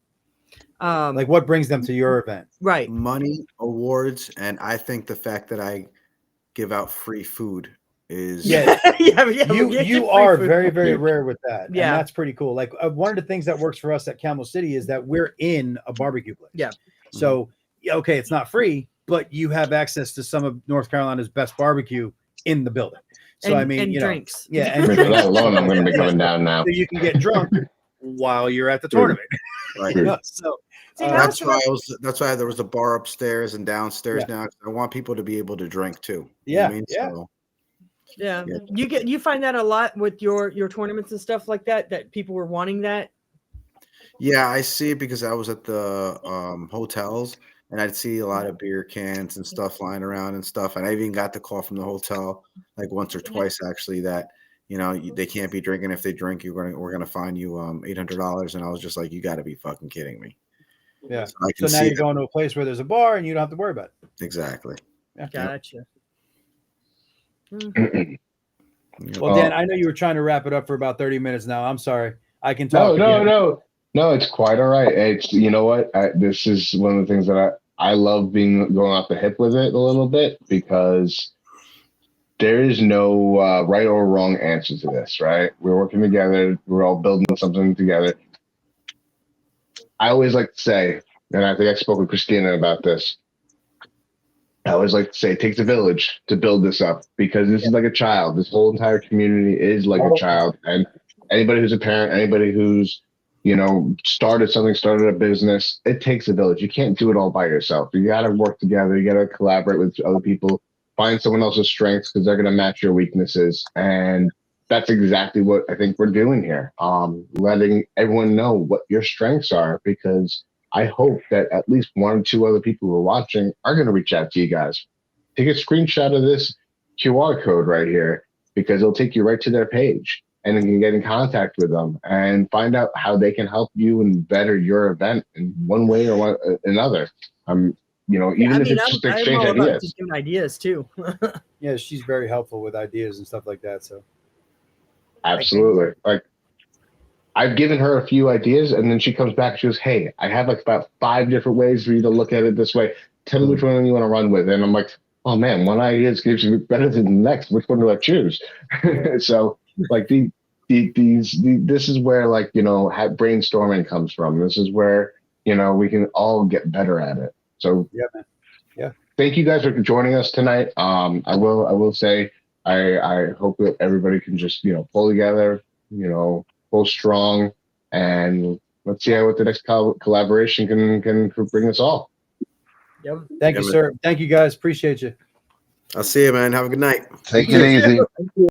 Like what brings them to your event? Right. Money, awards, and I think the fact that I give out free food is you are very, very rare with that. Yeah, and that's pretty cool. Like one of the things that works for us at Camel City is that we're in a barbecue place. Yeah. So okay, it's not free, but you have access to some of North Carolina's best barbecue in the building. So and drinks. Yeah, and for that alone, I'm going to be coming down now. So you can get drunk while you're at the tournament. Right. So that's why there was a bar upstairs and downstairs now. I want people to be able to drink too. Yeah. You know what I mean? Yeah. You find that a lot with your tournaments and stuff like that people were wanting that. Yeah, I see it because I was at the hotels and I'd see a lot of beer cans and stuff lying around and stuff. And I even got the call from the hotel like once or twice actually that they can't be drinking. If they drink, we're gonna fine you $800. And I was just like, you got to be fucking kidding me. Yeah. So now you're going to a place where there's a bar and you don't have to worry about it. Exactly. Yeah. Gotcha. Well, Dan, I know you were trying to wrap it up for about 30 minutes now. I'm sorry. I can talk. No, it's quite all right. It's, you know what? This is one of the things that I love going off the hip with it a little bit, because there is no right or wrong answer to this, right? We're working together. We're all building something together. I always like to say, and I think I spoke with Christina about this, I always like to say it takes a village to build this up, because this is like a child. This whole entire community is like a child. And anybody who's a parent, anybody who's, started a business, it takes a village. You can't do it all by yourself. You got to work together. You got to collaborate with other people, find someone else's strengths because they're going to match your weaknesses. And that's exactly what I think we're doing here. Letting everyone know what your strengths are, because I hope that at least one or two other people who are watching are going to reach out to you guys. Take a screenshot of this QR code right here, because it'll take you right to their page, and then you can get in contact with them and find out how they can help you and better your event in one way or another. Even if it's just exchange ideas. Just giving ideas too. Yeah, she's very helpful with ideas and stuff like that. So absolutely. Like, I've given her a few ideas, and then she comes back and she goes, hey, I have like about 5 different ways for you to look at it this way. Tell me which one you want to run with. And I'm like, oh man, one idea is better than the next. Which one do I choose? So like this is where brainstorming comes from. This is where, we can all get better at it. So yeah. Thank you guys for joining us tonight. I will say, I hope that everybody can just, pull together, pull strong, and let's see what the next collaboration can bring us all. Yep. Thank you, sir. Thank you, guys. Appreciate you. I'll see you, man. Have a good night. Take it easy.